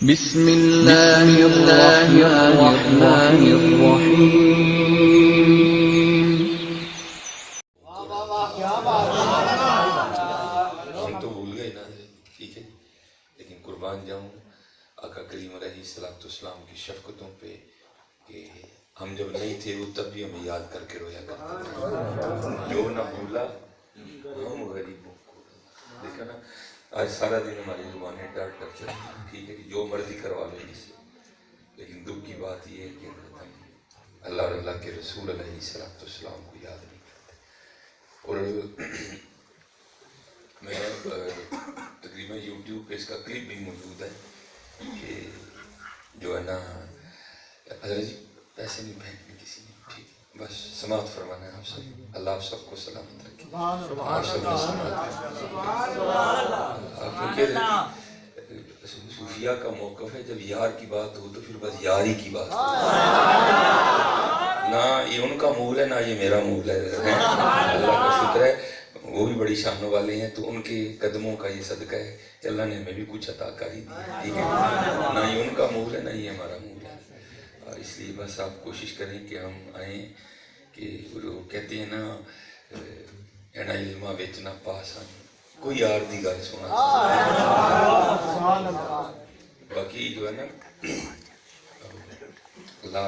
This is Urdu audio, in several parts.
بسم اللہ الرحمن الرحیم۔ ہم تو بھول گئے نا، ٹھیک ہے، لیکن قربان جاؤں آقا کریم علیہ السلام کی شفقتوں پہ کہ ہم جب نہیں تھے وہ تب بھی ہمیں یاد کر کے رویا کرتے تھے۔ جو نہ بھولا ہم غریبوں کو، دیکھا نا آج سارا دن ہماری زبانیں ڈر ڈر چلتی ہیں، ٹھیک ہے کہ جو مرضی کروا لو اس سے، لیکن دکھ کی بات یہ ہے کہ ہم اللہ اور اللہ کے رسول علیہ السلام کو یاد نہیں کرتے۔ اور میں تقریباً یوٹیوب پہ اس کا کلپ بھی موجود ہے کہ جو ہے نا حضرت جی پیسے نہیں پھینکنے کسی نے، ٹھیک ہے، بس سماعت فرمانا ہے آپ سب، اللہ آپ سب کو سلامت رکھے، آپ سب کو سماعت رکھے۔ صوفیہ کا موقف ہے جب یار کی بات ہو تو پھر بس یاری کی بات ہو، نہ یہ ان کا مول ہے نہ یہ میرا مول ہے، اللہ کا شکر ہے وہ بھی بڑی شانوں والے ہیں، تو ان کے قدموں کا یہ صدقہ ہے کہ اللہ نے ہمیں بھی کچھ عطا کر ہی دی، ٹھیک ہے، نہ یہ ان کا مول ہے نہ یہ ہمارا مول ہے، اور اس لیے بس آپ کوشش کریں کہ ہم آئیں، کہ وہ کہتے ہیں نا اینا علمہ بیچنا پاس آئیں، کوئی یار دی گل سنا، باقی جو ہے نا اللہ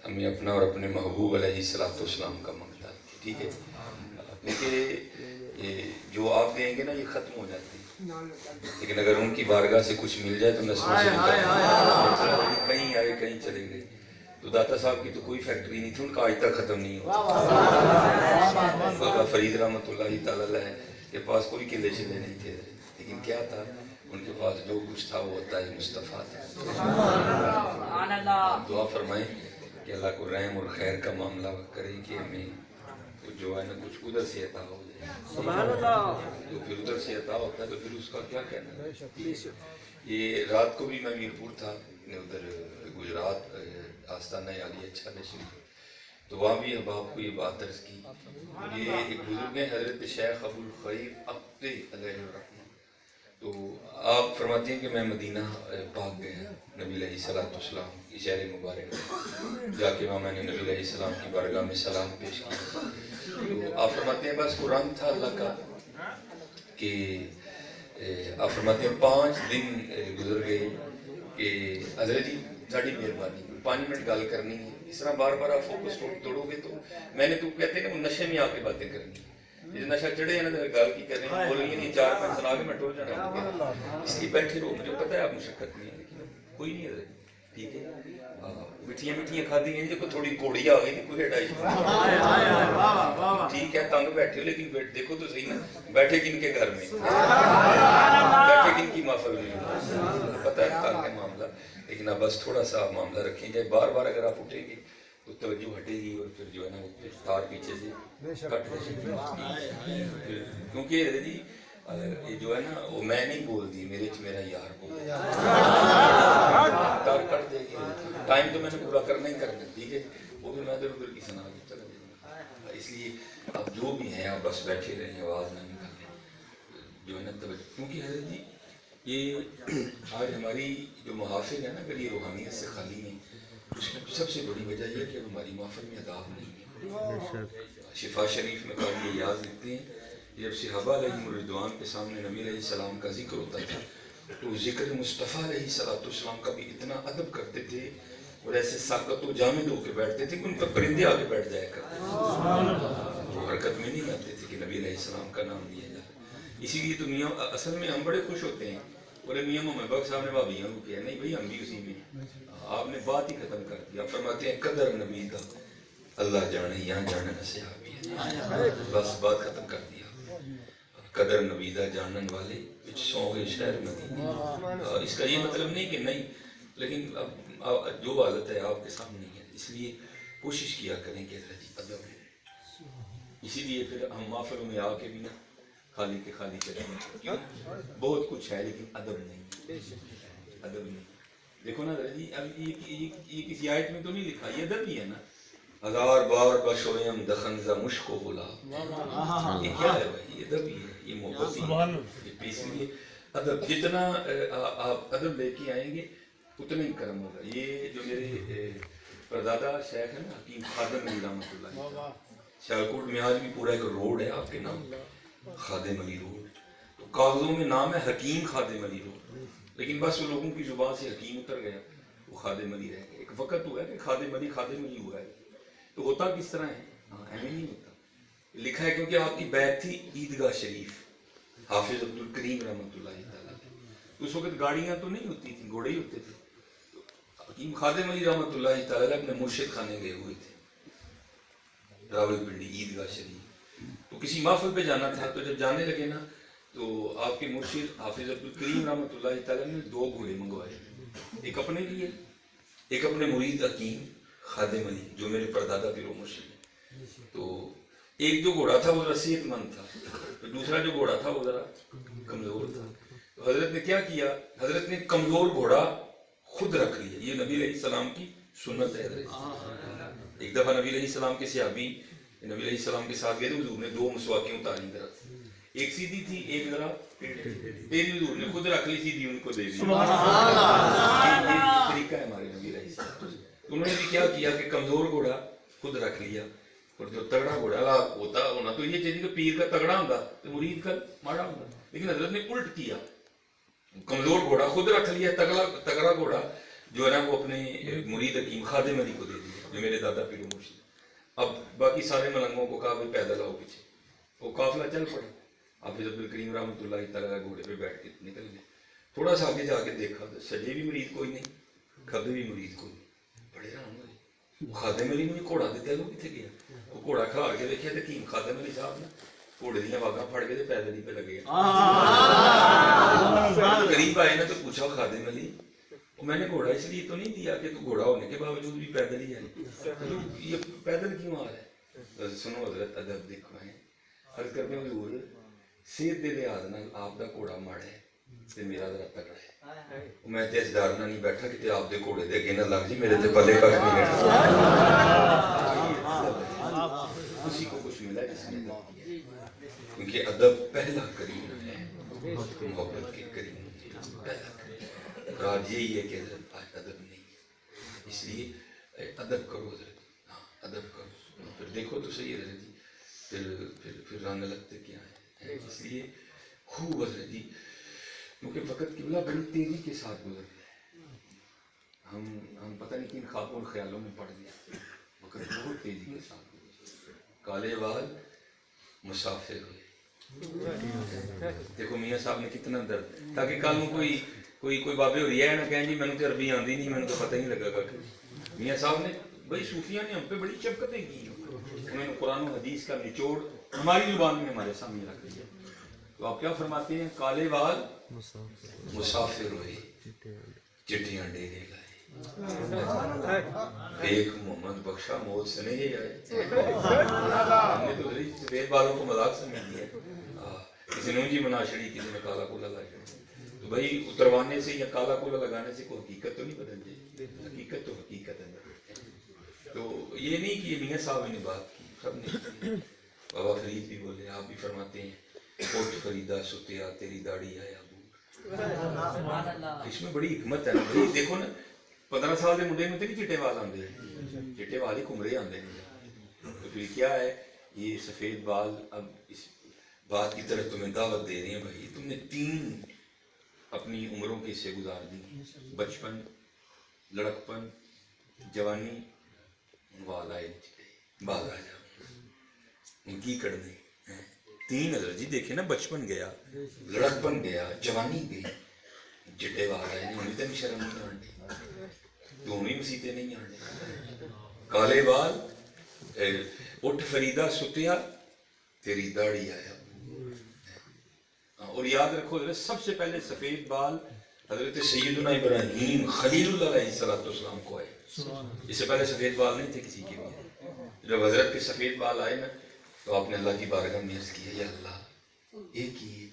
ہمیں اپنا اور اپنے محبوب علیہ السلام کا منگتا ہے، ٹھیک ہے، کیونکہ یہ جو آپ دیں گے نا یہ ختم ہو جاتی ہے، لیکن اگر ان کی بارگاہ سے کچھ مل جائے تو نسلوں سے کہیں آئے کہیں چلے گئے۔ تو داتا صاحب کی تو کوئی فیکٹری نہیں تھی، ان کا آج تک ختم نہیں ہوا۔ بابا فرید رحمۃ اللہ تعالیٰ علیہ کے پاس کوئی قلعے شلے نہیں تھے، لیکن کیا تھا ان کے پاس جو کچھ تھا وہ ہوتا ہے مصطفیٰ تھا۔ دعا فرمائیں کہ اللہ کو رحم اور خیر کا معاملہ کرے کہ ہمیں جو ہے نا کچھ ادھر سے عطا ہو جائے، تو پھر ادھر سے عطا ہوتا ہے تو پھر اس کا کیا کہنا ہے۔ یہ رات کو بھی میں میرپور تھا، ادھر گجرات آستانہ عالیہ چھالے شریف، تو وہاں بھی احباب کو یہ بات عرض کی، یہ ایک بزرگ ہیں حضرت شیخ ابو الخیر اقطع علیہ الرحمہ، تو آپ فرماتے ہیں کہ میں مدینہ پاک گیا نبی علیہ السلام کی شہر مبارک جا کے وہاں میں نے نبی علیہ السلام کی بارگاہ میں سلام پیش کیا، تو آپ فرماتے ہیں بس قرآن تھا اللہ کا کہ آپ فرماتے ہیں 5 دن گزر گئے کہ حضرت جی ساڑی مہربانی 5 منٹ گال کرنی ہے، اس طرح بار بار آپ فوکس توڑو گے تو میں نے تو کہتے ہیں کہ وہ نشے میں آ کے باتیں کرنی ہے، جس نشہ چڑھے ہیں نا گال کی کرنی ہے، بولیں گے نہیں 4 سنا کے میں ٹور جانا ہے، اس لیے بیٹھے رہو، مجھے پتہ ہے آپ مشقت نہیں ہے لیکن کوئی نہیں ہے، ٹھیک ہے، مٹھیاں مٹھیاں کھا دی ہیں جب تھوڑی کوڑی آ گئی کوئی ہٹائی، ٹھیک ہے تنگ بیٹھے ہو لیکن دیکھو تو صحیح نا بیٹھے کن کے گھر میں، بیٹھے کن کی محفل میں، پتہ ہے تنگ ہے معاملہ، لیکن اب بس تھوڑا سا معاملہ رکھیں جائے، بار بار اگر آپ اٹھیں گے تو توجہ ہٹے گی اور پھر جو ہے نا تار پیچھے سے کٹ جائے گی، کیونکہ جی یہ جو ہے نا وہ میں نہیں بول دی میرے میرا یار بول تار کٹ جائے گی، ٹائم تو میں نے پورا کرنا ہی کرنا، ٹھیک ہے، وہ بھی میں ادھر ادھر کی سنا کے چلا جائے گا، اس لیے اب جو بھی ہیں آپ بس بیٹھے رہیں آواز نہ نکالیں، جو ہے نا توجہ، کیونکہ حضرت جی یہ آج ہماری جو محافل ہے نا اگر یہ روحانیت سے خالی ہیں اس میں سب سے بڑی وجہ یہ ہے کہ ہماری محفل میں اداب نہیں ہے۔ شفا شریف میں قاضی ایاز لکھتے ہیں جب صحابہ علیہ الرضوان کے سامنے نبی علیہ السلام کا ذکر ہوتا تھا تو ذکر مصطفیٰ علیہ السلام کا بھی اتنا ادب کرتے تھے اور ایسے ساکت و جامد ہو کے بیٹھتے تھے کہ ان پر پرندے آگے بیٹھ جایا کرتے تھے، وہ حرکت میں نہیں آتے تھے کہ نبی علیہ السلام کا نام لیا جائے، اسی لیے تو میاں اصل میں ہم بڑے خوش ہوتے ہیں، بولے میاں محمد بخش صاحب نے بھابیاں کو کیا، نہیں بھائی ہم بھی اسی میں، آپ نے بات ہی ختم کر دی، آپ فرماتے ہیں قدر نبی کا اللہ جانے یہاں جانے نہ صحابی ہے، بس بات ختم کر دیا، قدر نبی دا جانن والے سوئے شہر مدینے، اس کا یہ مطلب نہیں کہ نہیں، لیکن اب جو حالت ہے آپ کے سامنے ہے، اس لیے کوشش کیا کریں کہ ادب ہے، اسی لیے پھر ہم محفلوں میں آ کے بھی نا خالی کے خالی کریں، بہت کچھ ہے لیکن ادب نہیں، ادب نہیں، دیکھو نا جی اب یہ کسی آیت میں تو نہیں لکھا، یہ ادب ہی ہے نا، 1000 بار بشویم دخن ز مشک و غلاب، یہ کیا ہے بھائی، یہ ادب ہی ہے، یہ محبت ہی ہے، اس لیے ادب جتنا آپ ادب لے کے آئیں گے اتنا ہی کرم ہوگا. یہ جو میرے پردادا شیخ ہے نا حکیم خادم علی رحمۃ اللہ علیہ، سیالکوٹ میں آج بھی پورا ایک روڈ ہے آپ کے نام، خادم علی روڈ. تو کاغذوں میں نام ہے حکیم خادم علی روڈ، لیکن بس وہ لوگوں کی زبان سے حکیم اتر گیا، وہ خادم علی رہ گیا. ایک وقت ہوا ہے کہ خادم علی ہوا ہے. تو ہوتا کس طرح ہے؟ ہاں ایویں نہیں ہوتا. لکھا ہے کیونکہ آپ کی بیعت تھی عیدگاہ شریف، حافظ عبد الکریم رحمۃ اللہ تعالیٰ. اس وقت گاڑیاں تو نہیں ہوتی تھیں، گھوڑے ہی ہوتے تھے. حکیم خادم علی رحمۃ اللہ تعالیٰ اپنے مرشد خانے گئے ہوئے تھے راول پنڈی عیدگاہ شریف. تو کسی محفل پہ جانا تھا، تو جب جانے لگے نا تو آپ کے مرشد حافظ عبد الکریم رحمۃ اللہ تعالیٰ نے 2 گھوڑے منگوائے، ایک اپنے لیے، ایک اپنے مرید حکیم خادم علی جو میرے پردادا پیر و مرشد ہیں. تو ایک جو گھوڑا تھا وہ صحت مند تھا، تو دوسرا جو گھوڑا تھا وہ ذرا کمزور تھا. تو حضرت نے کیا کیا؟ حضرت نے کمزور گھوڑا خود رکھ لیا. یہ نبی علیہ السلام کی سنت ہے. حضرت ایک دفعہ نبی علیہ السلام کے صحابی نبی علیہ السلام کے ساتھ گئے تھے، حضور نے 2 مسواکیں اتاری درخت، ایک سیدھی تھی ایک ذرا تیری، حضور نے خود رکھ لی سیدھی، ان کو دے دی. یہ طریقہ ہے ہمارے نبی علیہ السلام. انہوں نے بھی کیا کیا کہ کمزور گھوڑا خود رکھ لیا، اور جو تگڑا گھوڑا ہونا تو یہ چاہیے کہ پیر کا تگڑا ہوگا تو مرید کا ماڑا ہوگا، لیکن حضرت نے الٹ کیا، کمزور گھوڑا خود رکھ لیا، تگڑا گھوڑا جو ہے نا وہ اپنے مرید حکیم خادم علی کو دے دیا جو میرے دادا پیر و مرشد. اب باقی سارے ملنگوں کو کہا بھائی پیدل آؤ پیچھے، وہ قافلہ چل پڑا. حافظ عبد الکریم رحمۃ اللہ تعالیٰ گھوڑے پہ بیٹھ کے نکل گئے. تھوڑا سا آگے جا کے دیکھا تو سجے بھی مرید کوئی نہیں، کھبے بھی مرید کوئی نہیں. بڑے حیران ہوئے، وہ خادم علی نے گھوڑا دیتا ہے وہ کتنے گیا؟ وہ گھوڑا کھڑا کے دیکھا تو حکیم خادم علی صاحب نے گھوڑے دیا واگاں پھڑ کے پیدل ہی پہ لگے. قریب آئے نا تو پوچھا خادم علی میں نے گھوڑا اس لیے تو نہیں دیا کہ تو گھوڑا ہونے کے باوجود بھی پیدل ہی ہے، یہ پیدل کیوں آ رہا ہے؟ سنو حضرت ادب دیکھو ہے. عرض کرتے ہیں حضور صحت دے لحاظ نال آپ دا گھوڑا ماڑا ہے تے میرا ذرا تگڑا ہے. میں تے اس ڈر نال نہیں بیٹھا کہ آپ دے گھوڑے دے اگے نہ لگ جی، میرے تے پلے کھ نہیں بیٹھا. کسی کو کچھ ملا جس نے ادب کیا، کیونکہ ادب پہلا کریم ہے، محبت کے کریم پہلا کریم. آج یہی ہے کہ حضرت آج ادب نہیں ہے، اس لیے ادب کرو حضرت. ہاں ادب کرو، پھر دیکھو تو صحیح حضرت جی، پھر رنگ لگتے کیا ہے. اس لیے خوب حضرت جی، کیونکہ وقت قبلہ بڑی تیزی کے ساتھ گزر گیا ہے. ہم پتہ نہیں کن خوابوں اور خیالوں میں پڑ گیا، وقت بہت تیزی کے ساتھ گزر گیا. کالے بال مسافر ہوئے. دیکھو میاں صاحب نے کتنا درد، تاکہ کل کوئی بابے ہو رہی ہے نہ کہیں جی میں نے تو عربی آندی نہیں، میں نے تو پتہ ہی نہیں لگا گا. میاں صاحب نے بھائی صوفیاء نے ہم پہ بڑی شفقتیں کی، انہوں نے قرآن و حدیث کا نچوڑ ہماری زبان میں ہمارے سامنے رکھ دیا. تو آپ کیا فرماتے ہیں؟ کالے بال مسافر ہوئے، چٹیاں ڈیرے لائے، ایک محمد بخشا موت سے نہیں آئے. ہم نے تو سفید بالوں کو مذاق سمجھ دیا، کسی نے اونجی بنا چھڑی، کسی نے کالا کولا لگا. تو بھائی اتروانے سے یا کالا کولا لگانے سے کوئی حقیقت تو نہیں بدل جائے، حقیقت تو حقیقت ہے. تو یہ نہیں کہ یہ میاں صاحب نے بات کی، سب نے کی. بابا فرید بھی بولے، آپ بھی فرماتے ہیں اٹھ فریدہ ستیا تیری داڑھی آیا بوٹ. اس میں بڑی حکمت ہے نا بھائی. دیکھو نا 15 سال کے منڈے میں تو نہیں چٹے وال آتے ہیں، چٹے وال ہی کمرے آتے ہیں. تو پھر کیا ہے یہ سفید بال؟ اب اس بات کی طرف تمہیں دعوت دے رہے ہیں بھائی، تم نے 3 اپنی عمروں کے حصے گزار دی، بچپن، لڑکپن، جوانی، وال آئے بال آ جا ان کی کڑنے. 3 حضرت جی دیکھیں نا، بچپن گیا، لڑکپن گیا، جوانی گئی، جٹے وال آئے نہیں. ہونی تو شرم نہیں آنی، تو ہونی مسیطے نہیں آنے. کالے بال اٹھ فریدہ ستیا تیری داڑھی آیا. اور یاد رکھو حضرت سب سے پہلے سفید بال حضرت سیدنا ابراہیم خلیل اللہ علیہ السلام کو آئے. اس سے پہلے سفید بال نہیں تھے کسی کے بھی. جب حضرت کے سفید بال آئے نا تو آپ نے اللہ کی بارگاہ میں عرض کیا، یا اللہ ایک ہی.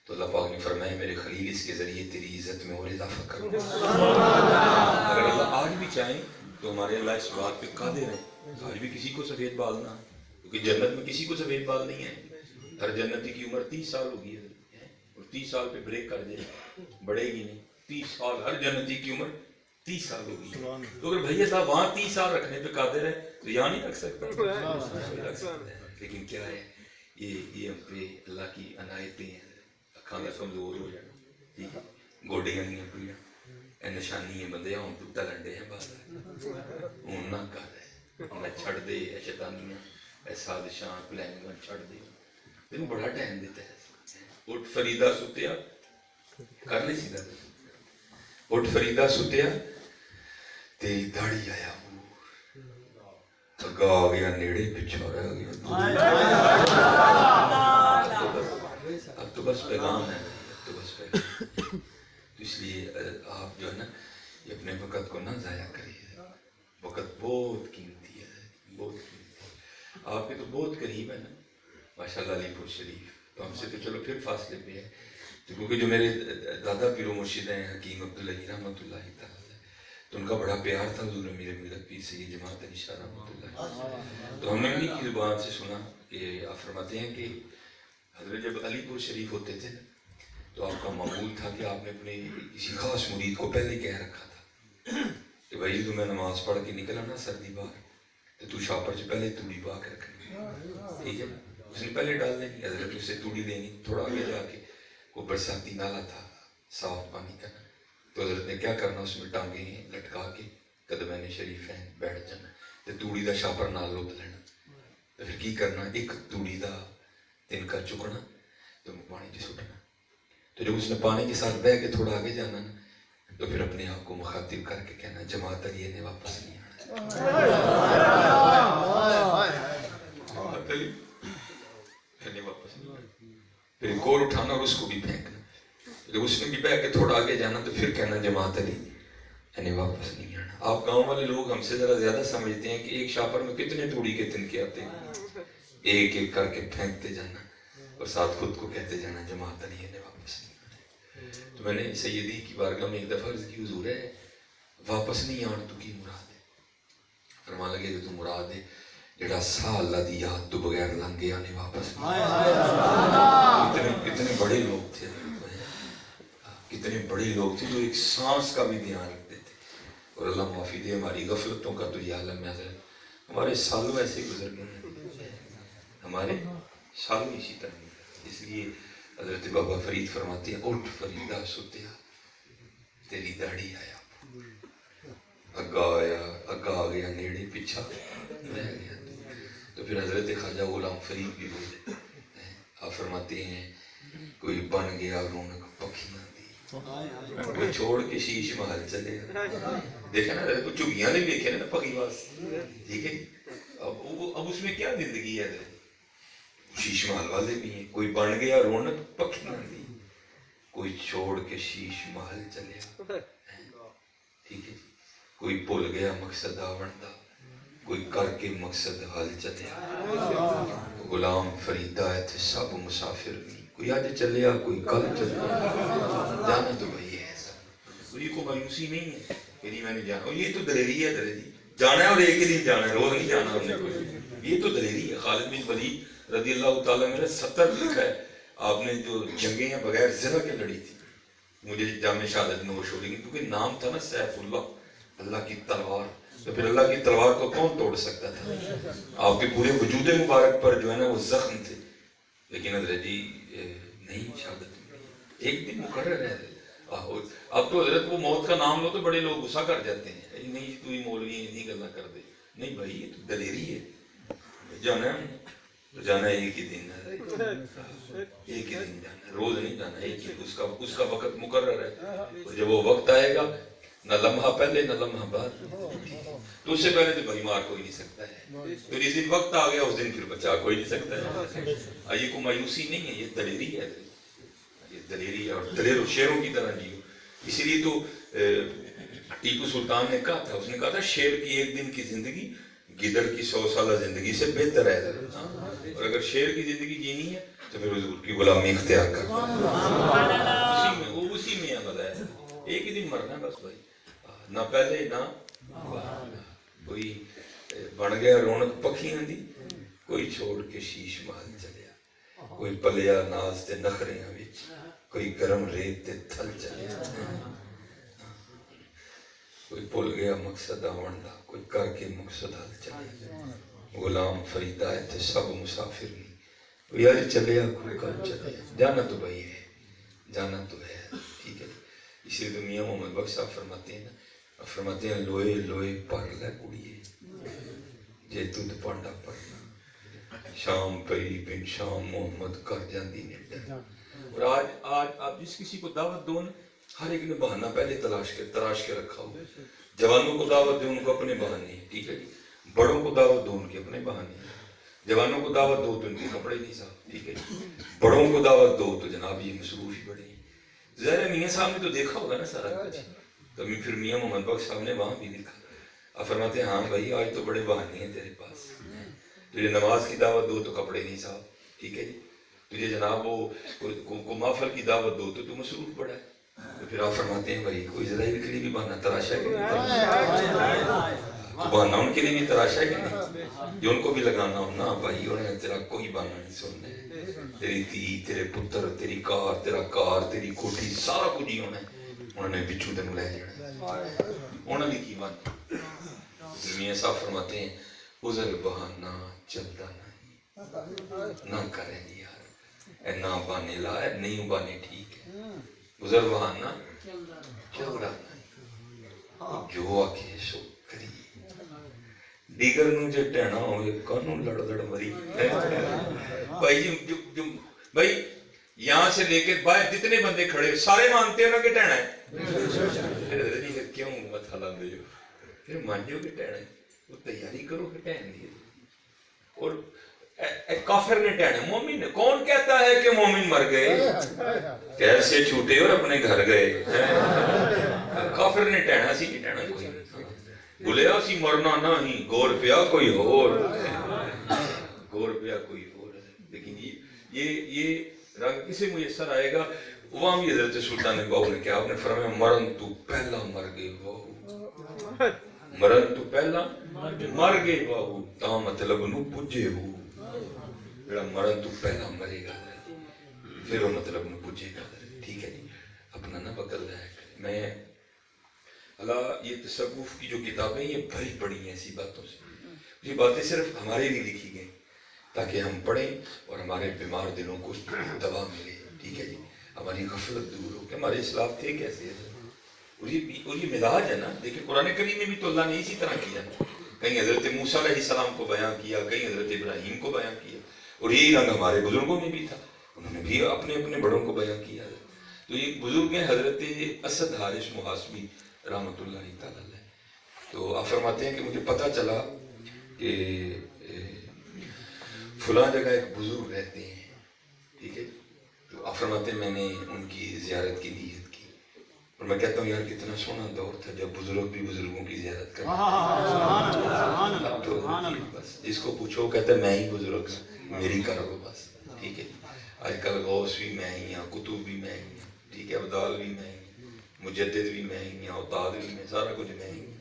تو اللہ پاک نے فرمایا میرے خلیل اس کے ذریعے تیری عزت میں اور اضافہ کروں. اگر اللہ آج بھی چاہیں تو ہمارے اللہ اس بات پہ قادر ہیں، آج بھی کسی کو سفید بال نہ، کیونکہ جنت میں کسی کو سفید بال نہیں ہے. ہر جنتی کی عمر 30 سال ہوگی ہے، اور 30 سال پہ بریک کر دے بڑھے گی نہیں. 30 سال ہر جنتی کی عمر 30 سال ہوگی. تو اگر بھیا صاحب وہاں 30 سال رکھنے پہ قادر ہے تو یہاں نہیں رکھ سکتا. لیکن کیا ہے یہ ہم پہ اللہ کی عنایتیں ہیں. کھانا کمزور ہو جانا, ٹھیک ہے, گوڈیاں نہیں پیڑ, اے نشانی ہے بندے ہوں ٹوٹا لنڈے ہیں باہر ہوں نہ کر نہ چھڑ دے اے شیطانیاں اے سازشاں پلاننگاں چھڑ دے. تینوں بڑا ٹائم دیتا ہے. اٹھ فریدہ ستیا کر لے سیدھا. اٹھ فریدہ ستیا تیری داڑھی آیا اگا آ گیا نیڑے پچھا رہ گیا. اب تو بس پیغام ہے, اب تو بس پیغام. اس لیے آپ جو ہے نا یہ اپنے وقت کو نہ ضائع کریے. وقت بہت قیمتی ہے, بہت قیمتی. آپ کے تو بہت قریب ہے نا ماشاء اللہ علی پور شریف, تو ہم سے تو چلو پھر فاصلے پہ ہے. کیونکہ جو میرے دادا پیر و مرشد ہیں حکیم عبداللہ رحمۃ اللہ تعالی, تو ان کا بڑا پیار تھا حضور امیر ملت پیر سید جماعت علی شاہ رحمۃ اللہ. تو ہم نے انہیں کی زبان سے سنا کہ آپ فرماتے ہیں کہ حضرت جب علی پور شریف ہوتے تھے تو آپ کا معمول تھا کہ آپ نے اپنے کسی خاص مرید کو پہلے کہہ رکھا تھا کہ بھائی تو میں نماز پڑھ کے نکلا نا سردی باہر تو شاپر سے پہلے توڑی پا کے رکھنی, ٹھیک ہے. اس نے پہلے ڈال دینی, حضرت اس سے توڑی دینی. تھوڑا آگے جا کے وہ برساتی نالا تھا صاف پانی کا, تو حضرت نے کیا کرنا اس میں ٹانگیں لٹکا کے قدمین شریف ہیں بیٹھ جانا تو توڑی دا شاپر نال لوٹ لینا. تو پھر کی کرنا ایک توڑی دا تنکا چکنا تو پانی چ سٹنا. تو جب اس نے پانی کے ساتھ بہ کے تھوڑا آگے جانا تو پھر اپنے آپ کو مخاطب کر کے کہنا جماعت علی نے واپس نہیں آنا. پھر ایک اور اٹھانا اور اس کو بھی پھینکنا. جب اس نے بھی بہ کے تھوڑا آگے جانا تو پھر کہنا جماعت علی یعنی واپس نہیں آنا. آپ گاؤں والے لوگ ہم سے ذرا زیادہ سمجھتے ہیں کہ ایک شاپر میں کتنے توڑی کے تنکے آتے ہیں, ایک ایک کر کے پھینکتے جانا اور ساتھ خود کو کہتے جانا جماعت علی یعنی واپس نہیں آنا. تو میں نے سیدی کی بارگاہ میں ایک دفعہ عرض کی حضور ہے واپس نہیں آنا تو کی مراد ہے؟ فرمان لگے جو تو مراد ہے جڑا سا اللہ دی یاد تو بغیر لنگ گیا نہیں واپس نہیں. کتنے بڑے لوگ تھے, کتنے بڑے لوگ تھے جو ایک سانس کا بھی دھیان رکھتے تھے. اور اللہ معافی دے ہماری غفلتوں کا تو یہ عالم ہے. ہمارے سالوں ایسے گزر گئے, ہمارے سالوں اسی طرح. اس لیے حضرت بابا فرید فرماتے ہیں اٹھ فریدہ ستیا تیری داڑھی آیا اگا آ گیا نیڑے پیچھا رہ گیا. تو پھر حضرت خواجہ غلام فرید بھی بولے, آپ فرماتے ہیں کوئی بن گیا رونق پکھیاں دی وہ چھوڑ کے شیش محل چلے. دیکھا نا چگیاں نے دیکھے نا پکی باس, ٹھیک ہے. اب اس میں کیا زندگی ہے, شیش محل والے بھی ہیں. کوئی بن گیا رونق پکھیاں دی کوئی چھوڑ کے شیش محل چلے, ٹھیک ہے. کوئی بھول گیا مقصد آون دا کوئی کر کے مقصد حل چلیا. غلام فریدہ ایتھے سب مسافر نہیں, کوئی آج چلیا کوئی کل چلیا. جانا تو بھائی ہے سب, یہ کو مایوسی نہیں ہے کہ نہیں میں نے جانا. اور یہ تو دلیری ہے, دلیری جانا ہے اور ایک ہی دن جانا ہے, روز نہیں جانا ہم نے کوئی. یہ تو دلیری ہے. خالد بن ولید رضی اللہ تعالیٰ میں نے 70 لکھا ہے آپ نے جو جنگیں ہیں بغیر زرہ کے لڑی تھی. مجھے جامع شہادت میں وہ شو لگی کیونکہ نام تھا نا سیف اللہ, اللہ کی تلوار. تو پھر اللہ کی تلوار کو کون توڑ سکتا تھا؟ آپ کے پورے وجود مبارک پر جو ہے نا وہ زخم تھے. لیکن حضرت جی نہیں, شہادت ایک دن مقرر ہے. اب تو حضرت وہ موت کا نام لو تو بڑے لوگ غصہ کر جاتے ہیں, نہیں تو ہی مولوی نہیں گلا کر دے. نہیں بھائی یہ تو دلیری ہے. جانا ہے تو جانا ایک ہی دن ہے, ایک ہی دن جانا ہے, روز نہیں جانا. ایک ہی اس کا وقت مقرر ہے. اور جب وہ وقت آئے گا نہ لمحہ پہلے نہ لمحہ بعد, تو اس سے پہلے تو بھائی مار کوئی نہیں سکتا ہے. تو جس دن وقت آ گیا اس دن پھر بچا کوئی نہیں سکتا ہے. یہ کوئی مایوسی نہیں ہے, یہ دلیری ہے. یہ دلیری ہے اور دلیر شیروں کی طرح جیو. اسی لیے تو ٹیپو سلطان نے کہا تھا, اس نے کہا تھا شیر کی ایک دن کی زندگی گدڑ کی 100 سالہ زندگی سے بہتر ہے. اور اگر شیر کی زندگی جینی ہے تو پھر حضور کی غلامی اختیار کر. اسی میں عمل ہے. ایک ہی دن مرنا ہے بس بھائی, نہ پہلے نہ بعد. کوئی بن گیا رونق پکھیاں دی کوئی چھوڑ کے شیش محل چلیا. کوئی پلیا ناز تے نخریاں وچ کوئی گرم ریت تے تھل چلے، کوئی بھول گیا مقصد آون دا، کوئی کر کے مقصد حل چلے، غلام فریدا ہے تے سب مسافر نہیں، کوئی اج چلیا کوئی کل چلے، جانا تو بھائی ہے، جانا تو ہے، ٹھیک ہے۔ اسی لیے میاں محمد بخش صاحب فرماتے ہیں، لوئے لوئے پڑھ لے کڑیے جے تُد پانڈا پڑھنا، شام پئی بن شام محمد کر جاندی نے ڈر۔ اور آج آپ جس کسی کو دعوت دو نا، ہر ایک نے بہانہ پہلے تراش کے رکھا ہو۔ جوانوں کو دعوت دو، ان کو اپنے بہانے ہیں، ٹھیک ہے جی۔ بڑوں کو دعوت دو، ان کے اپنے بہانے ہیں۔ جوانوں کو دعوت دو تو ان کے کپڑے نہیں صاف، ٹھیک ہے جی۔ بڑوں کو دعوت دو تو جناب یہ مصروف ہی بڑے ہیں۔ ظاہر میاں صاحب نے تو دیکھا ہوگا نا سارا کچھ، تو پھر میاں محمد بخش صاحب نے وہاں بھی دیکھا۔ آپ فرماتے ہیں ہاں بھائی آج تو بڑے بہانے ہیں تیرے پاس، تجھے نماز کی دعوت دو تو کپڑے نہیں صاف، ٹھیک ہے جی۔ تجھے جناب وہ کو محفل کی دعوت دو تو مصروف پڑا ہے۔ تو پھر آپ فرماتے ہیں بھائی کوئی اسرائیل کے لیے بھی بہانہ تراشا ہے کہ نہیں، بہانہ ان کے لیے بھی تراشا ہے کہ نہیں، جو ان کو بھی لگانا ہو نا بھائی انہیں تیرا کوئی بہانہ نہیں سننا ہے۔ تیری تھی، تیرے پتر، تیری کار، تیرا کار، تیری کوٹھی، سارا کچھ ہی ہونا ہے، انہوں نے بچھو تینوں لے جانا ہے، انہوں نے کی بات۔ میاں صاحب فرماتے ہیں عذر بہانہ چلتا نہیں، نہ کریں یار اے نہ بانے لا ہے، نہیں بانے ٹھیک ہے، عذر بہانہ چلتا نہیں، جو آکے سو کری، دیگر نو جو ٹہنا ہوئے کانوں لڑ لڑ مری۔ بھائی یہاں سے لے کے باہر جتنے بندے کھڑے سارے مانتے ہیں نا کہ ٹہنا ہے، کیوں مت حالان دے جو پھر مان جو کہ ٹہنا ہے، وہ تیاری کرو کہ ٹہن دیے۔ اور کافر نے ٹہنا، مومن نے کون کہتا ہے کہ مومن مر گئے، کیسے چھوٹے اور اپنے گھر گئے، کافر نے ٹہنا سی کہ ٹہنا کوئی بولیا سی مرنا نہ ہی گور پیا کوئی اور، گور پیا کوئی اور۔ لیکن یہ رنگ کسے میسر آئے گا، وہاں بھی حضرت سلطان باہو نے کیا آپ نے فرمایا مرن تو پہلا مر گئے باہو، مرن تو پہلا مر گئے باہو تا مطلب نو پجے ہو، جڑا مرن تو پہلا مرے گا پھر وہ مطلب نو پجے گا، ٹھیک ہے جی۔ اپنا نہ بکل رہا ہے۔ میں اللہ یہ تصوف کی جو کتابیں یہ بھری پڑی ہیں ایسی باتوں سے، یہ باتیں صرف ہمارے لیے لکھی گئی تاکہ ہم پڑھیں اور ہمارے بیمار دلوں کو دوا ملے، ٹھیک ہے جی، ہماری غفلت دور ہو کہ ہمارے اسلاف تھے کیسے ہے۔ اور یہ مزاج ہے نا، دیکھیں قرآن کریم میں بھی تو اللہ نے اسی طرح کیا، کہیں حضرت موسیٰ علیہ السلام کو بیان کیا، کہیں حضرت ابراہیم کو بیان کیا، اور یہی رنگ ہمارے بزرگوں میں بھی تھا، انہوں نے بھی اپنے اپنے بڑوں کو بیان کیا۔ تو یہ بزرگ ہیں حضرت اسد حارث محاسبی رحمۃ اللہ تعالیٰ علیہ، تو آپ فرماتے ہیں کہ مجھے پتہ چلا کہ فلاں جگہ ایک بزرگ رہتے ہیں، ٹھیک ہے، تو آپ فرماتے ہیں میں نے ان کی زیارت کی نیت کی، اور میں کہتا ہوں یار کتنا سونا دور تھا جب بزرگ بھی بزرگوں کی زیارت کرتے ہیں، تو بس جس کو پوچھو کہتا ہے میں ہی بزرگ ہوں، میری کرو بس، ٹھیک ہے۔ آج کل غوث بھی میں ہی ہیں، کتب بھی میں ہی ہیں، ٹھیک ہے، ابدال بھی میں ہی ہیں، مجدد بھی میں ہی ہیں، اوتاد بھی میں، سارا کچھ میں ہی ہیں۔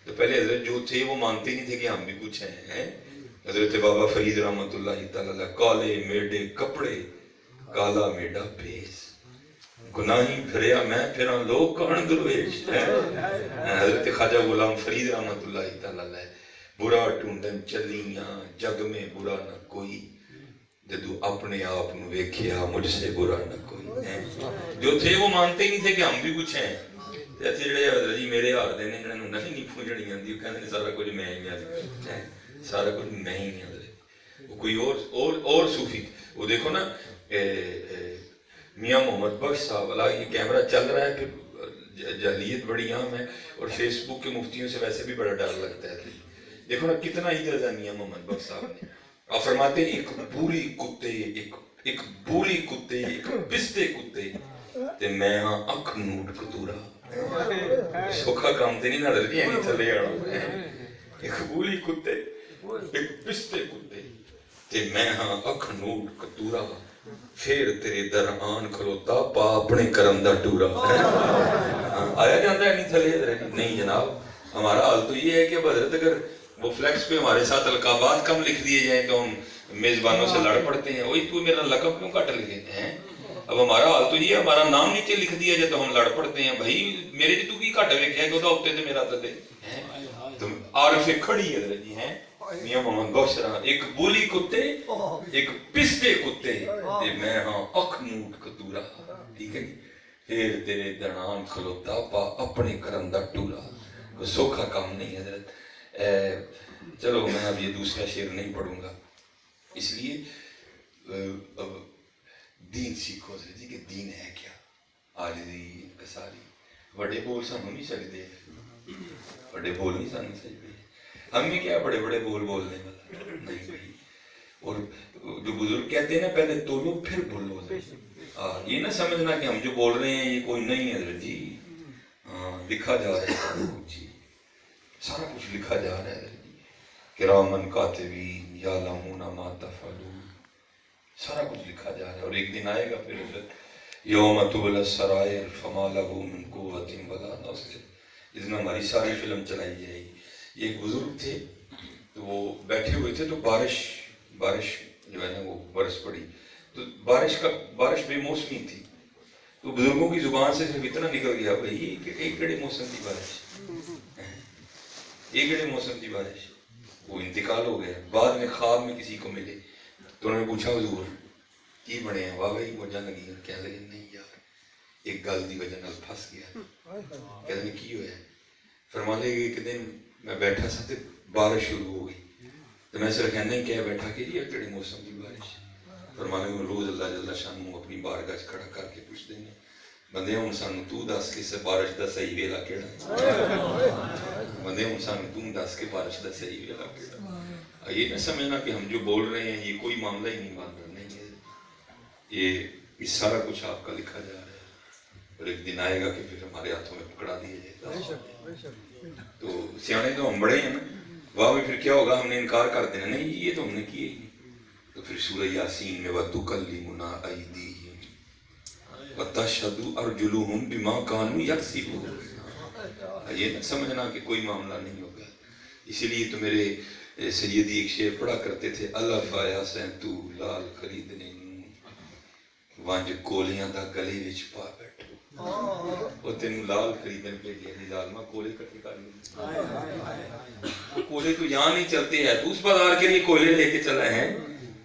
تو پہلے حضرت جو تھے وہ مانتے نہیں تھے کہ ہم بھی کچھ ہیں۔ حضرت بابا فرید رحمۃ اللہ تعالیٰ کالے میڈے کپڑے کالا میڈا بیس، گناہی پھریا میں پھراں لوگ کان درویش، حضرت خواجہ غلام فرید رحمۃ اللہ تعالیٰ برا ٹونڈن چلیاں جگ میں برا نہ کوئی، جدو اپنے آپ نو ویکھیا مجھ سے برا نہ کوئی۔ جو تھے وہ مانتے نہیں تھے کہ ہم بھی کچھ ہیں، ایسے جڑے حضرت جی میرے ہار دے نے انہاں نوں نہیں پھوجڑی جاندی، وہ کہندے سارا کچھ میں ہی ہاں، سارا کچھ میں ہی ہاں۔ وہ کوئی اور صوفی، وہ دیکھو نا میاں محمد بخش صاحب والا، یہ کیمرہ چل رہا ہے، پھر جہلیت بڑی عام ہے، اور فیس بک کے مفتیوں سے ویسے بھی بڑا ڈر لگتا ہے۔ دیکھو نا کتنا عجز ہے میاں محمد بخش صاحب نے۔ آپ فرماتے ہیں ایک بولی کتے، ایک بولی کتے، ایک پستے کتے تے میں ہاں اکھ نوٹ کتورا، سوکھا کام تے نہیں نہ درجی ہے نہیں تھلے آڑا، ایک بولی کتے ایک پستے کتے تے میں ہاں اکھ نوٹ کتورا، پھر تیرے درآن کھلوتا پا اپنے کرم دا ٹورا۔ آیا جاتا ہے نہیں تھلے درجی؟ نہیں جناب، ہمارا حال تو یہ ہے کہ حضرت اگر وہ فلیکس پہ ہمارے ساتھ القابات کم لکھ دیے جائیں تو ہم میزبانوں سے لڑ پڑتے ہیں، وہی تو میرا لقب کیوں کٹ لکھے ہیں، اب ہمارا حال تو یہ ہے ہمارا نام نیچے لکھ دیا جائے تو ہم لڑ پڑتے ہیں بھائی میرے جی تو کی گھٹ ویکھیا کہ اتنے تے میرا تے تم عارف کھڑی ہے جی ہیں میاں محمد بخشرا ایک بولی کتے ایک پستے کتے تے میں ہاں اکھ نوٹ کتورا ٹھیک ہے جی پھر تیرے دران کھلوتا پا اپنے کرم دا ٹورا کوئی سوکھا کام نہیں حضرت چلو میں اب یہ دوسرا شعر نہیں پڑھوں گا اس لیے اب دین سیکھو حضرت جی کہ دین ہے کیا عاجزی انکساری بڑے بول سانو نہیں سکتے بڑے بول نہیں سانو سکتے ہم نے کیا بڑے بڑے بول بولنے والا نہیں بھائی اور جو بزرگ کہتے ہیں نا پہلے تولو پھر بولو یہ نہ سمجھنا کہ ہم جو بول رہے ہیں یہ کوئی نہیں ہے حضرت جی لکھا جا رہا ہے سارا کچھ جی سارا کچھ لکھا جا رہا ہے کرامن کاتبین یعلمون ما تفعلون سارا کچھ لکھا جا رہا ہے اور ایک دن آئے گا پھر حضرت یوم تبلی السرائر فما لہ من قوۃ ولا ناصر جس میں ہماری ساری فلم چلائی جائے گی یہ ایک بزرگ تھے تو وہ بیٹھے ہوئے تھے تو بارش جو ہے نا وہ برس پڑی تو بارش بے موسمی تھی تو بزرگوں کی زبان سے صرف اتنا نکل گیا بھائی ایک گڑے موسم کی بارش ایک گڑے موسم کی بارش وہ انتقال ہو گیا بعد میں خواب میں کسی کو ملے تو انہوں نے پوچھا حضور کی بنے ہیں واہ بھائی موجہ لگی کہنے لگے نہیں یار ایک گل دی وجہ نال پھنس گیا کہتے ہیں کی ہویا فرمانے لگے ایک دن میں بیٹھا سا تے بارش شروع ہو گئی تو میں صرف کہنا ہی کیا بیٹھا کہ یہ کڑے موسم کی بارش فرمانے لگے روز اللہ جل شانہ اپنی بارگاہ چ کھڑا کر کے پوچھ دیں بندے ہوں سانو تو دس کے سے بارش دا صحیح ویلا کیڑا بندے ہوں سانو تو دس کے بارش دا صحیح ویلا کیڑا یہ نہ سمجھنا کہ ہم جو بول رہے ہیں یہ کوئی معاملہ ہی نہیں مان رہا نہیں ہے یہ سارا کچھ آپ کا لکھا جا رہا ہے اور ایک دن آئے گا کہ پھر ہمارے ہاتھوں میں پکڑا دیا جائے گا تو سیانے تو ہم بڑے ہیں نا واہ میں پھر کیا ہوگا ہم نے انکار کر دینا نہیں یہ تو ہم نے کیے ہی تو پھر سورہ یاسین میں وَتُكَلِّمُنَا أَيْدِيهِمْ وَتَشْهَدُ أَرْجُلُهُمْ بِمَا كَانُوا يَكْسِبُونَ یہ نہ سمجھنا کہ کوئی معاملہ نہیں ہوگا اسی لیے تو میرے سیدی ایک شعر پڑھا کرتے تھے الف آیا سین تو لال خریدنے وانج کولیاں دا گلے وچ پا بیٹھو وہ تینوں لال خریدن کے لیے ظالمہ کولے کٹھے کر لیں کولے تو یہاں نہیں چلتے ہیں تو اس بازار کے لیے کولے لے کے چلے ہیں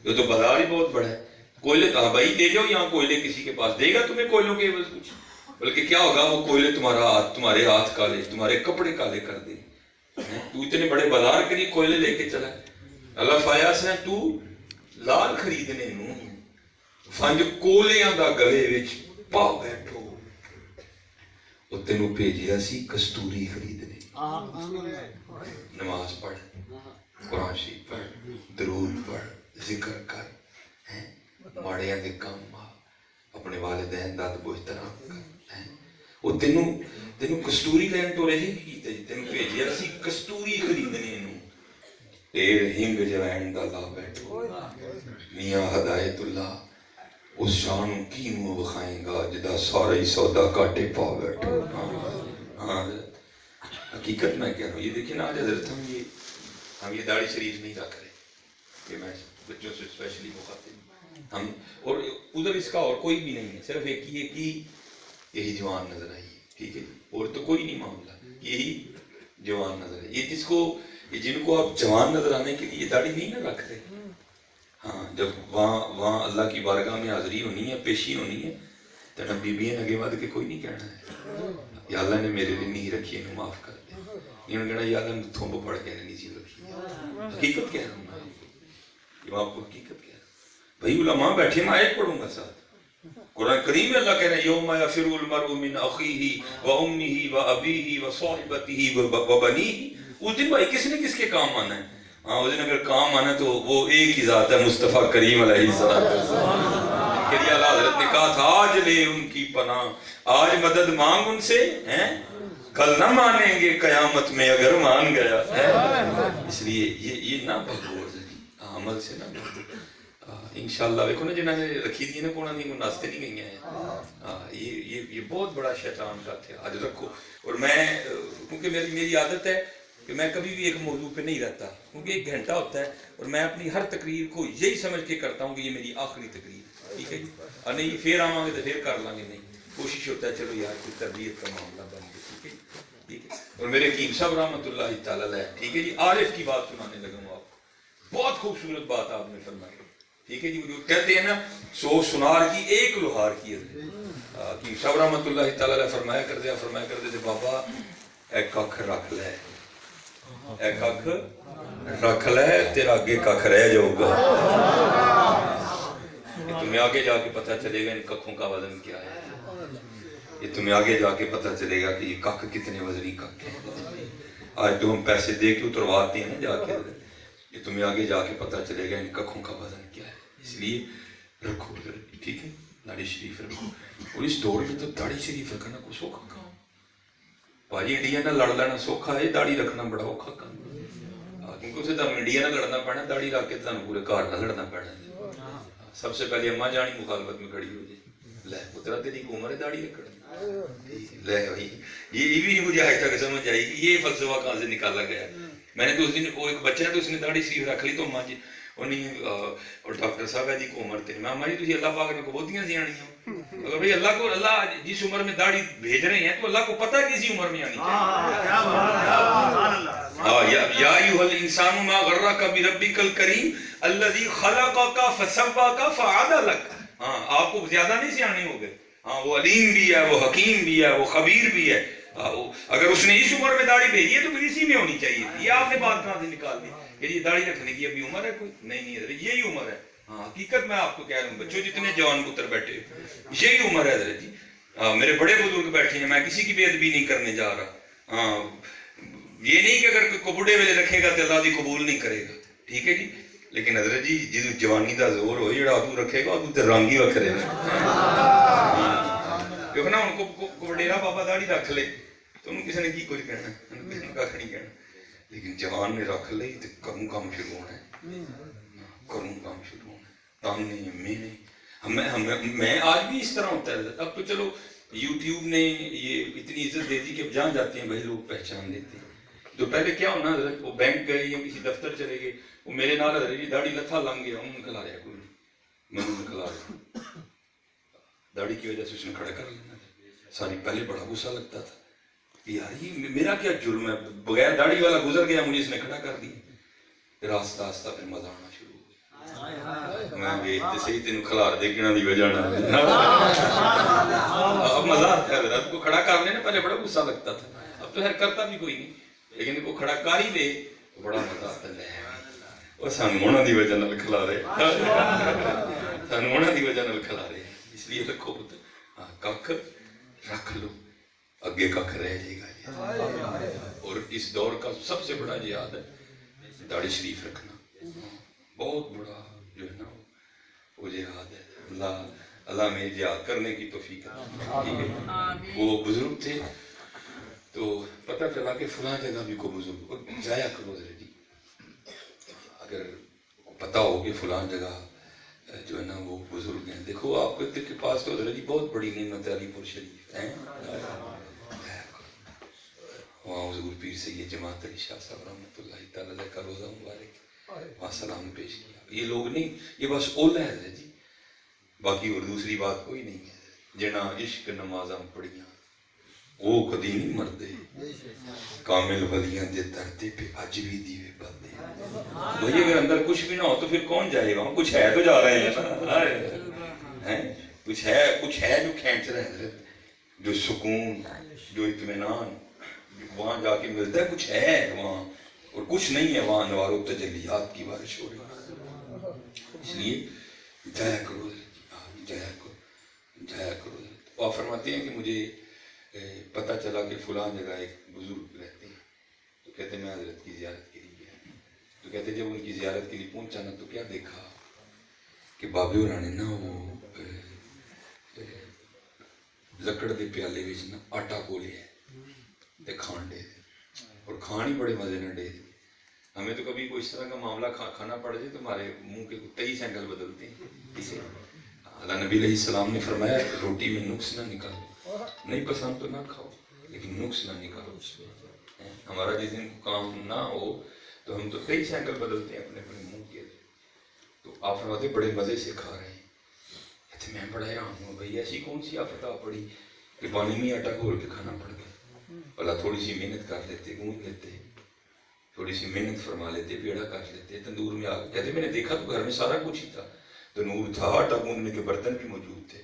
جو تو بازار ہی بہت بڑا ہے کوئلے تو بھائی لے جاؤ یہاں کوئلے کسی کے پاس دے گا تمہیں کوئلوں کے عوض کچھ بلکہ کیا ہوگا وہ کوئلے تمہارے ہاتھ کالے تمہارے کپڑے کالے کر دے تو اتنے بڑے بازار کے لیے کوئلے لے کے چلا اللہ فایا سے تو لال خریدنے نو فنج کولیاں دا گلے وچ پا بیٹھو وہ تینوں بھیجیا سی کستوری خریدنے نماز پڑھ قرآن شریف پڑھ درود پڑھ ذکر کر ماڑیاں دے کام اپنے والدین دا محترام کر وہ تینوں کستوری لین تو رہے گی تینوں بھیجیا سی کستوری خریدنے نو تیر ہنگ جوائن دا لا بیٹھو میاں ہدایت اللہ اس شان کی منہ بخائیں گا جدا سارے سودا کاٹے پا بیٹھو ہاں حقیقت میں کہہ رہا ہوں یہ دیکھیں نا آج حضرت ہم یہ داڑھی شریف نہیں رکھ رہے کہ میں بچوں سے اسپیشلی مخاطب ہم اور ادھر اس کا اور کوئی بھی نہیں ہے صرف ایک ہی یہی جوان نظر آئی ہے ٹھیک ہے اور تو کوئی نہیں معاملہ یہی جوان نظر ہے یہ جن کو آپ جوان نظر آنے کے لیے داڑھی نہیں نہ رکھ رہے ہاں جب وہاں اللہ کی بارگاہ میں حاضری ہونی ہے پیشی ہونی ہے تو نہ بیبیاں آگے ود کے کوئی نہیں کہنا ہے یا اللہ نے میرے لیے نہیں رکھی انہوں معاف کر دے انہوں نے کہنا یا اللہ نے تھومب پڑھ کے نہیں چیز رکھی حقیقت کہہ رہا ہوں میں یہ آپ کو حقیقت کہہ رہا ہوں بھائی علماء بیٹھے میں آیت پڑھوں گا ساتھ قرآن کریم میں اللہ کہہ رہے ہیں یوم یفر المرء من اخیہ و امہ و ابیہ و صاحبتہ و بنیہ اس دن بھائی کس نے کس کے کام آنا ہے ہاں اس دن اگر کام آنا تو وہ ایک ہی ذات ہے مصطفیٰ کریم علیہ السلام کے لیے اللہ حضرت نے کہا تھا آج لے ان کی پناہ آج مدد مانگ ان سے کل نہ مانیں گے قیامت میں اگر مان گیا اس لیے یہ نہ بھگو عمل سے نہ بھگو انشاءاللہ دیکھو نا جنہوں نے رکھی دی نا کونا نہیں وہ ناستے نہیں گئی ہیں یہ بہت بڑا شیطان کا تھے آج رکھو اور میں کیونکہ میری عادت ہے کہ میں کبھی بھی ایک موضوع پہ نہیں رہتا کیونکہ ایک گھنٹہ ہوتا ہے اور میں اپنی ہر تقریر کو یہی سمجھ کے کرتا ہوں کہ یہ میری آخری تقریر ٹھیک ہے جی. اور نہیں پھر آواں گے تو پھر کر لیں گے. نہیں کوشش ہوتا ہے چلو یار کوئی تربیت کا معاملہ بن گیا. ٹھیک ہے ٹھیک ہے. اور میرے حکیم صاحب رحمۃ اللہ تعالیٰ علیہ ٹھیک ہے جی عارف کی بات سنانے لگا ہوں آپ کو. بہت خوبصورت بات آپ نے فرمائی. ٹھیک ہے جی جو کہتے ہیں نا 100 سنار کی ایک لوہار کی ہے. حکیم صاحب رحمۃ اللہ تعالیٰ علیہ فرمایا کرتے تھے بابا اے ککھ رکھ لے اے ککھ رکھ لے تیرا آگے ککھ رہ جاؤ گا. یہ تمہیں آگے جا کے پتہ چلے گا ان ککھوں کا وزن کیا ہے. یہ تمہیں آگے جا کے پتہ چلے گا کہ یہ ککھ کتنے وزنی ککھ ہیں. آج تو ہم پیسے دے کے اترواتے ہیں جا کے. یہ تمہیں آگے جا کے پتہ چلے گا ان ککھوں کا وزن کیا ہے. اس لیے رکھو ٹھیک ہے داڑھی شریف رکھو. اور اس دور میں تو داڑھی شریف رکھنا کوئی سوکھا کام بھاجی انڈیا نہ لڑ لینا سوکھا ہے. داڑھی رکھنا بڑا اوکھا کام کیونکہ اسے تمہیں انڈیا نہ لڑنا پڑنا داڑھی رکھ کے تمہیں پورے گھر نہ لڑنا پڑنا. سب سے پہلے اماں جانی مخالفت میں کھڑی ہو جائے لے پترا تیری عمر ہے داڑھی رکھنا. لے بھائی یہ بھی نہیں مجھے آج تک سمجھ آئی کہ یہ فلسفہ کہاں سے نکالا گیا. میں نے تو اس دن وہ ایک بچہ ہے تو اس نے داڑھی شریف رکھ لی تو اماں جی اور ڈاکٹر صاحب ہے جی کو عمر تھی میں اماں جی تھی اللہ پاک نے کو بہتیاں سی آنی ہوں. اگر بھائی اللہ کو اللہ جس عمر میں داڑھی بھیج رہے ہیں تو اللہ کو پتہ ہے کسی عمر میں آنی چاہیے. یا ایھا الانسان ما غرک بربک الکریم الذی خلقک فسواک فعدلک. ہاں آپ کو زیادہ نہیں سیانے ہو گئے. ہاں وہ علیم بھی ہے وہ حکیم بھی ہے وہ خبیر بھی ہے. اگر اس نے اس عمر میں داڑھی بھیجی ہے تو پھر اسی میں ہونی چاہیے. یہ آپ نے بات کہاں سے نکال دی کہ یہ داڑھی رکھنے کی ابھی عمر ہے کوئی نہیں حضرت یہی عمر ہے. ہاں حقیقت میں آپ کو کہہ رہا ہوں بچوں جتنے جوان پتر بیٹھے یہی عمر ہے حضرت جی. میرے بڑے بزرگ بیٹھے ہیں میں کسی کی بے ادبی نہیں کرنے جا رہا. ہاں یہ نہیں کہ اگر کوئی بڑھے ویلے رکھے گا تو اللہ دی قبول نہیں کرے گا. ٹھیک ہے جی لیکن حضرت جی جدو جوانی دا زور ہوئے جڑا ادو رکھے گا ادو تے رنگ ہی وکھرے نے. کیونکہ نا ان کو وڈیرا بابا داڑھی رکھ لے تو انہوں کسی نے کی کچھ کہنا کسی نے کچھ نہیں کہنا. لیکن جوان نے رکھ لئی تو کروں کام شروع ہونا ہے. کروں کام شروع ہونا ہے. تم نہیں میں نہیں میں آج بھی اس طرح ہوتا ہے. اب تو چلو یوٹیوب نے یہ اتنی عزت دے دی کہ جہاں جاتے ہیں وہی لوگ پہچان لیتے ہیں. تو پہلے کیا ہونا حضرت وہ بینک گئے یا کسی دفتر چلے گئے وہ میرے نال حضرت جی داڑھی لتھا لنگ گیا انہوں نے کھلا رہا کوئی نہیں کھلا رہا داڑھی کی وجہ سے اس نے کھڑا کر لینا. ساری پہلے بڑا غصہ لگتا تھا یار یہ میرا کیا جرم ہے بغیر داڑھی والا گزر گیا مجھے اس نے کھڑا کر دیا. پھر آہستہ آہستہ پھر مزہ آنا شروع ہو گیا. میں ویچتے صحیح تینوں کھلار دے کنا دی وجہ اب مزہ آتا ہے حضرت کو کھڑا کرنے نا پہلے بڑا غصہ لگتا تھا. اب تو خیر کرتا بھی کوئی نہیں لیکن کو کھڑا کر ہی دے تو بڑا مزہ آتا ہے. وہ سانوں انہاں دی وجہ نال کھلا رہے سانوں انہاں دی وجہ نال کھلا رہے. اس لیے رکھو پتر ککھ رکھ لو اگے ککھ رہ جائے گا. اور اس دور کا سب سے بڑا جہاد ہے داڑھی شریف رکھنا. بہت بڑا جو ہے نا وہ جہاد ہے. اللہ میں جہاد کرنے کی توفیق ہے. وہ بزرگ تھے تو پتہ چلا کہ فلاں جگہ بھی کو بزرگ اور جایا کرو حضرت جی. اگر پتہ ہو کہ فلاں جگہ جو ہے نا وہ بزرگ ہیں. دیکھو آپ کے پاس تو حضرت جی بہت بڑی نعمت ہے علی پور شریف ہیں. وہاں حضور پیر سید جماعت علی شاہ صاحب رحمۃ اللہ تعالیٰ علیہ کا روزہ مبارک وہاں سلام پیش کیا. یہ لوگ نہیں یہ بس اولا ہے حضرت جی باقی اور دوسری بات کوئی نہیں ہے. جنا عشق نمازاں پڑھیاں وہ کدی نہیں مردے کامل ولیاں دے دھرتے پہ اج بھی دیوے بلدے. بھئی اگر اندر کچھ بھی نہ ہو تو پھر کون جائے گا. کچھ ہے تو جا رہے ہیں کچھ ہے جو کھینچ رہے ہیں جو سکون جو اطمینان وہاں جا کے ملتا ہے. کچھ ہے وہاں اور کچھ نہیں ہے وہاں انوار و تجلیات کی بارش ہو رہی ہے. اس لیے جایا کرو جایا کرو. آپ فرماتے ہیں کہ مجھے پتہ چلا کہ فلاں جگہ ایک بزرگ رہتے ہیں تو کہتے میں حضرت کی زیارت کے لیے گیا. تو کہتے جب ان کی زیارت کے لیے پہنچا نا تو کیا دیکھا کہ بابے ہوراں نے نا وہ لکڑ دے پیالے وچ نا آٹا کھولیا تے کھان دے اور کھان ہی بڑے مزے نہ دے. ہمیں تو کبھی کوئی اس طرح کا معاملہ کھانا پڑ جائے تو ہمارے منہ کے 23 اینگل بدلتے ہیں. اسے اللہ نبی علیہ السلام نے فرمایا روٹی میں نقص نہ نکالو. نہیں پسند تو نہ کھاؤ لیکن نقص نہ نکالو. ہمارا جس دن کام نہ ہو تو ہم تو 23 اینگل بدلتے ہیں اپنے اپنے منہ کے. تو آپ فرماتے بڑے مزے سے کھا رہے ہیں تو میں بڑا حیران ہوں بھائی ایسی کون سی آفت آ پڑی کہ پانی میں آٹا گھول کے کھانا پڑ گیا. اللہ تھوڑی سی محنت کر لیتے, گونج لیتے, تھوڑی سی محنت فرما لیتے, پیڑا کر لیتے, تندور میں آگ. کہتے میں نے دیکھا تو گھر میں سارا کچھ ہی تھا, تنور تھا, آٹا گوندنے کے برتن بھی موجود تھے,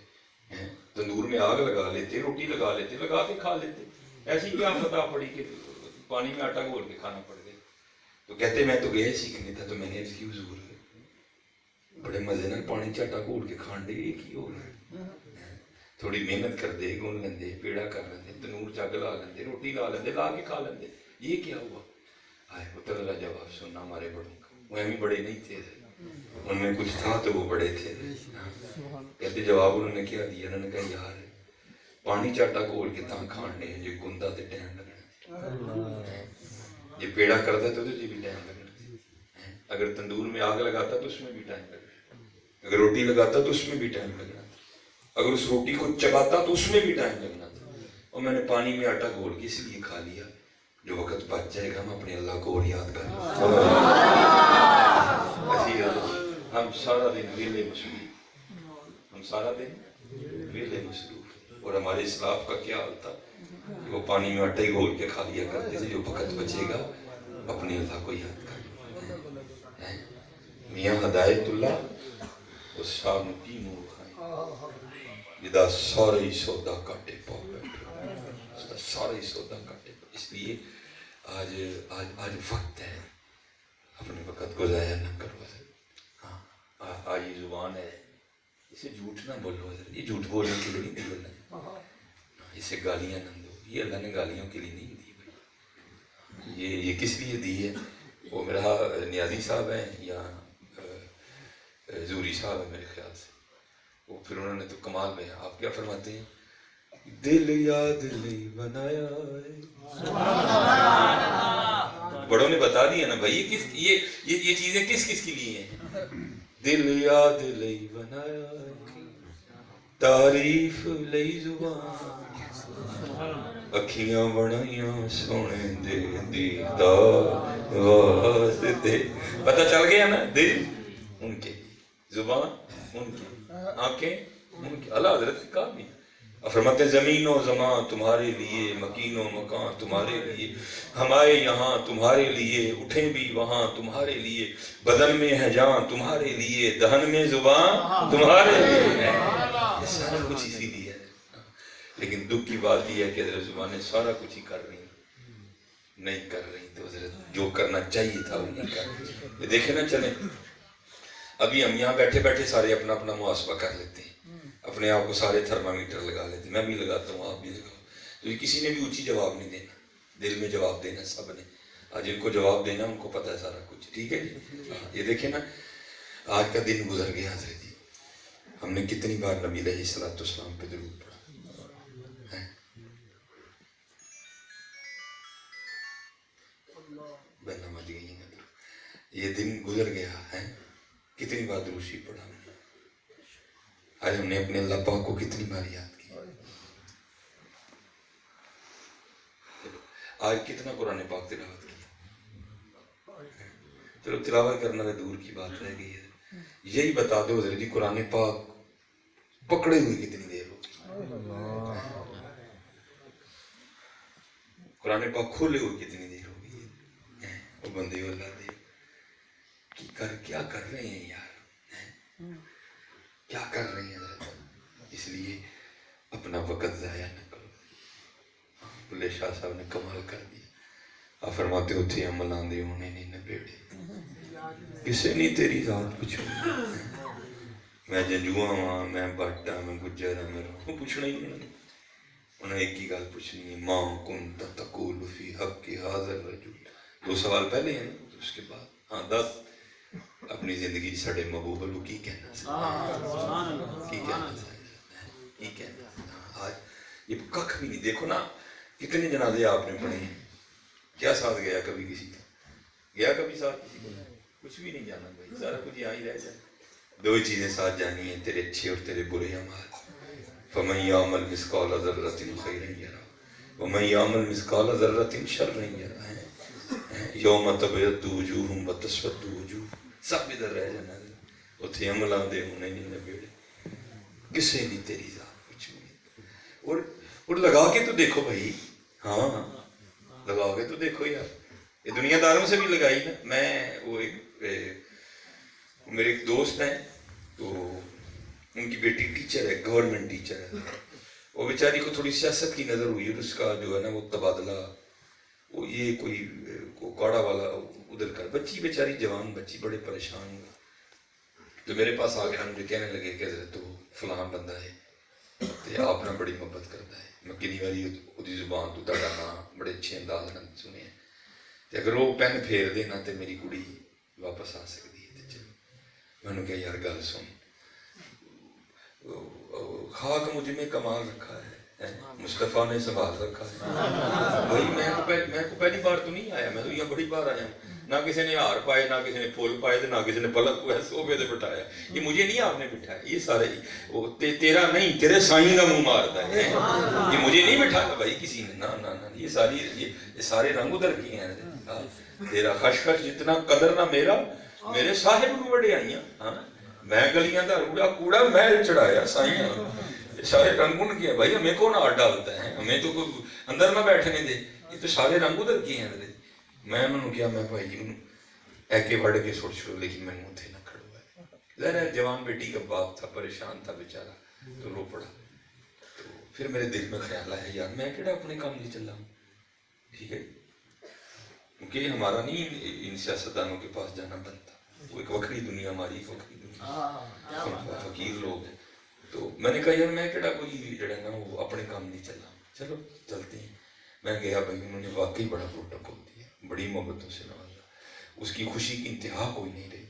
تندور میں آگ لگا لیتے, روٹی لگا لیتے, لگا کے کھا لیتے. ایسی کیا آفت آ پڑی کہ پانی میں آٹا گھول کے کھانا پڑ گیا. تو کہتے میں تو گیا سیکھنے تھا, تو میں نے اس کی حضور بڑے مزے نال پانی چ آٹا گھول کے کھان دے, یہ کی ہو رہا ہے. تھوڑی محنت کرتے, گون لیندے, پیڑا کر لیندے, تنور جگ لا لیندے, روٹی لا لیندے, لا کے کھا لیندے. یہ کیا ہوا؟ آئے پتر اللہ جواب سننا ہمارے بڑوں کا. وہ ہمیں بڑے نہیں تھے, ان میں کچھ تھا تو وہ بڑے تھے. کہتے جواب انہوں نے کیا دیا؟ انہوں نے کہا یار پانی چ آٹا گھول کے تاں کھان دے جو گندا تے ٹائم لگنا, یہ پیڑا کرتا تو بھی ٹائم لگنا, اگر تندور میں آگ لگاتا تو اس میں بھی ٹائم لگنا, اگر روٹی لگاتا تو اس میں بھی ٹائم لگنا, اگر اس روٹی کو چباتا تو اس میں بھی ٹائم لگنا تھا. اور میں نے پانی میں آٹا گھول کے اس لیے کھا لیا جو وقت بچ جائے گا ہم اپنے اللہ کو اور یاد کر لیں. ہم سارا دن ویلے مصروف, ہم سارا دن ویلے مصروف, اور ہمارے اسلاف کا کیا حال تھا کہ وہ پانی میں آٹا ہی گھول کے کھا لیا کرتے تھے جو وقت بچے گا اپنے اللہ کو یاد کر لیں. میاں ہدایت اللہ اس شاہ میں کی نور کھائیں جدا سارا ہی سودا کاٹے پاؤ بیٹھو, سارا ہی سودا کاٹے. اس لیے آج وقت ہے, اپنے وقت کو ضائع نہ کرو. ہاں آج یہ زبان ہے, اسے جھوٹ نہ بولو, یہ جھوٹ بولنے کے لیے نہیں دی اللہ نے, اسے گالیاں نہ دو, یہ اللہ نے گالیوں کے لیے نہیں دی بھائی. یہ کس لیے دی ہے؟ وہ میرا نیازی صاحب ہیں یا زوری صاحب ہے میرے خیال سے, وہ پھر انہوں نے تو کمال میں, آپ کیا فرماتے ہیں؟ دل یاد نہیں بنایا. بڑوں نے بتا دیا نا بھائی یہ چیزیں کس کس کے لیے ہیں. دل یاد نہیں بنایا, تعریف لئی زبان, اکھیاں بنائیاں سونے دے دیدار واسطے. پتہ چل گیا نا, دل ان کے, زبان ان کی, آنکھیں ان کی. اللہ حضرت نے کہا نہیں, فرماتے ہیں زمین و زمان تمہارے لیے, مکین و مکان تمہارے لیے, ہمارے یہاں تمہارے لیے, اٹھیں بھی وہاں تمہارے لیے, بدن میں ہے جان تمہارے لیے, دہن میں زبان تمہارے لیے. سارا کچھ اسی لیے ہے. لیکن دکھ کی بات یہ ہے کہ حضرت زبانیں سارا کچھ ہی کر رہی نہیں کر رہی, تو حضرت جو کرنا چاہیے تھا وہ نہیں کر رہی. دیکھیں نا, چلیں ابھی ہم یہاں بیٹھے بیٹھے سارے اپنا اپنا محاسبہ کر لیتے ہیں, اپنے آپ کو سارے تھرمامیٹر لگا لیتے ہیں, میں بھی لگاتا ہوں, آپ بھی لگاؤ. تو یہ کسی نے بھی اونچی جواب نہیں دینا, دل میں جواب دینا سب نے. جن کو جواب دینا ان کو پتہ ہے سارا کچھ, ٹھیک ہے جی. یہ دیکھیں نا, آج کا دن گزر گیا حضرت جی, ہم نے کتنی بار نبی علیہ الصلوۃ والسلام پہ درود پڑھا, بہنا مچ گئی ہیں. یہ دن گزر گیا ہے, کتنی بار درود شریف پڑھا. آج ہم نے اپنے اللہ پاک کو کتنی بار یاد کیا. آج کتنا قرآن پاک تلاوت کی. چلو تلاوت کرنا تو دور کی بات رہ گئی ہے, یہی بتا دو حضرت جی قرآن پاک پکڑے ہوئے کتنی دیر ہو, قرآن پاک کھولے ہوئے کتنی دیر ہو گئی ہے. وہ بندے اللہ دے کیا کر رہے ہیں یار, کیا کر رہے ہیں حضرت. اس لیے اپنا وقت ضائع نہ کرو. بلے شاہ صاحب نے کمال کر دیا, آپ فرماتے ہوتے عمل آندے ہونے نہیں نبیڑے, کسے نہیں تیری ذات پوچھو, میں جنجواں ہاں, میں بٹ ہاں, میں گجر ہاں, میں پوچھنا ہی نہیں. انہیں ایک ہی گل پوچھنی ہے, ماں کنت تقول فی حق ھذا الرجل. 2 سوال پہلے ہیں نا, اس کے بعد ہاں 10. اپنی زندگی ساڈے محبوب والوں کی کہنا کی کہنا. آج یہ ککھ بھی نہیں. دیکھو نا کتنے جنازے آپ نے پڑھے ہیں, کیا ساتھ گیا کبھی کسی کا, گیا کبھی ساتھ کسی کو؟ کچھ بھی نہیں جانا بھائی, سارا کچھ یہاں ہی رہ جائے. 2 چیزیں ساتھ جانی ہیں, تیرے اچھے اور تیرے برے اعمال. فمن یعمل مثقال ذرۃ خیرا یرہ ومن یعمل مثقال ذرۃ شرا یرہ. یوم تبیض وجوہ وتسود وجوہ, سب ادھر رہ جانا. اتنے عمل آندے ہونے نہیں نبیڑے. کسے نہیں تیری ذات کچھ بھی. اور لگا کے تو دیکھو بھائی, ہاں لگا کے تو دیکھو یار. یہ دنیا داروں سے بھی لگائی نا. میں وہ میرے ایک دوست ہیں, تو ان کی بیٹی ٹیچر ہے, گورنمنٹ ٹیچر ہے. وہ بیچاری کو تھوڑی سیاست کی نظر ہوئی اور اس کا جو ہے نا وہ تبادلہ, وہ یہ کوئی کوڑا والا ادھر کر. بچی بیچاری جوان بچی, بڑے پریشان ہوئے. تو میرے پاس آ کے ہم مجھے کہنے لگے کہ حضرت تو فلاں بندہ ہے تو آپ نے بڑی محبت کرتا ہے. میں کنی باری وہی زبان تو تھوڑا نام بڑے اچھے انداز نال سنے ہیں, تو اگر وہ پین پھیر دینا تو میری کڑی واپس آ سکتی ہے. تو چلو میں نے کہا یار گل سن, خاک مجھ میں کمال رکھا ہے, مصطفیٰ نے سنبھال رکھا ہے. بھائی میں کو پہلی بار تو نہیں آیا, میں تو یہاں بڑی بار آیا. نہ کسی نے ہار پائے, نہ کسی نے پھول پائے, نہ کسی نے پلک کو صوبے سے بٹھایا. یہ مجھے نہیں آپ نے بٹھایا, یہ سارے وہ تیرا نہیں تیرے سائیں کا منہ مارتا ہے. یہ مجھے نہیں بٹھایا بھائی کسی نے, نہ یہ سارے رنگ ادھر کیے ہیں. تیرا خشخش جتنا قدر نہ میرا, میرے صاحب کو بڑے آئیاں. ہاں میں گلیاں دا روڑا کوڑا محل چڑھایا سائیں, سارے رنگ ان کے ہیں بھائی. ہمیں کون آڑ ڈالتا ہے, ہمیں تو کوئی اندر نہ بیٹھنے دے. یہ تو سارے رنگ ادھر کیے ہیں. میں انہوں نے کیا, میں بھائی جی ایکے بڑھ کے سوچ چھوڑ, لیکن میں منہ تھے نہ کھڑوا ہے. ظاہر ہے جوان بیٹی کا باپ تھا, پریشان تھا بیچارہ, تو رو پڑا. تو پھر میرے دل میں خیال آیا یار میں کیڑا اپنے کام نہیں چل رہا ہوں. ٹھیک ہے, کیونکہ ہمارا نہیں ان سیاستدانوں کے پاس جانا بنتا. وہ ایک وکری دنیا ہماری, ایک وکری دنیا, فقیر لوگ ہیں. تو میں نے کہا یار میں کیڑا کوئی جڑا نا وہ اپنے کام نہیں چل رہا, چلو چلتے ہیں. میں گیا بھائی, انہوں نے واقعی بڑا پروٹوکول دیا, بڑی محبتوں سے نوازا. اس کی خوشی کی انتہا کوئی نہیں رہی.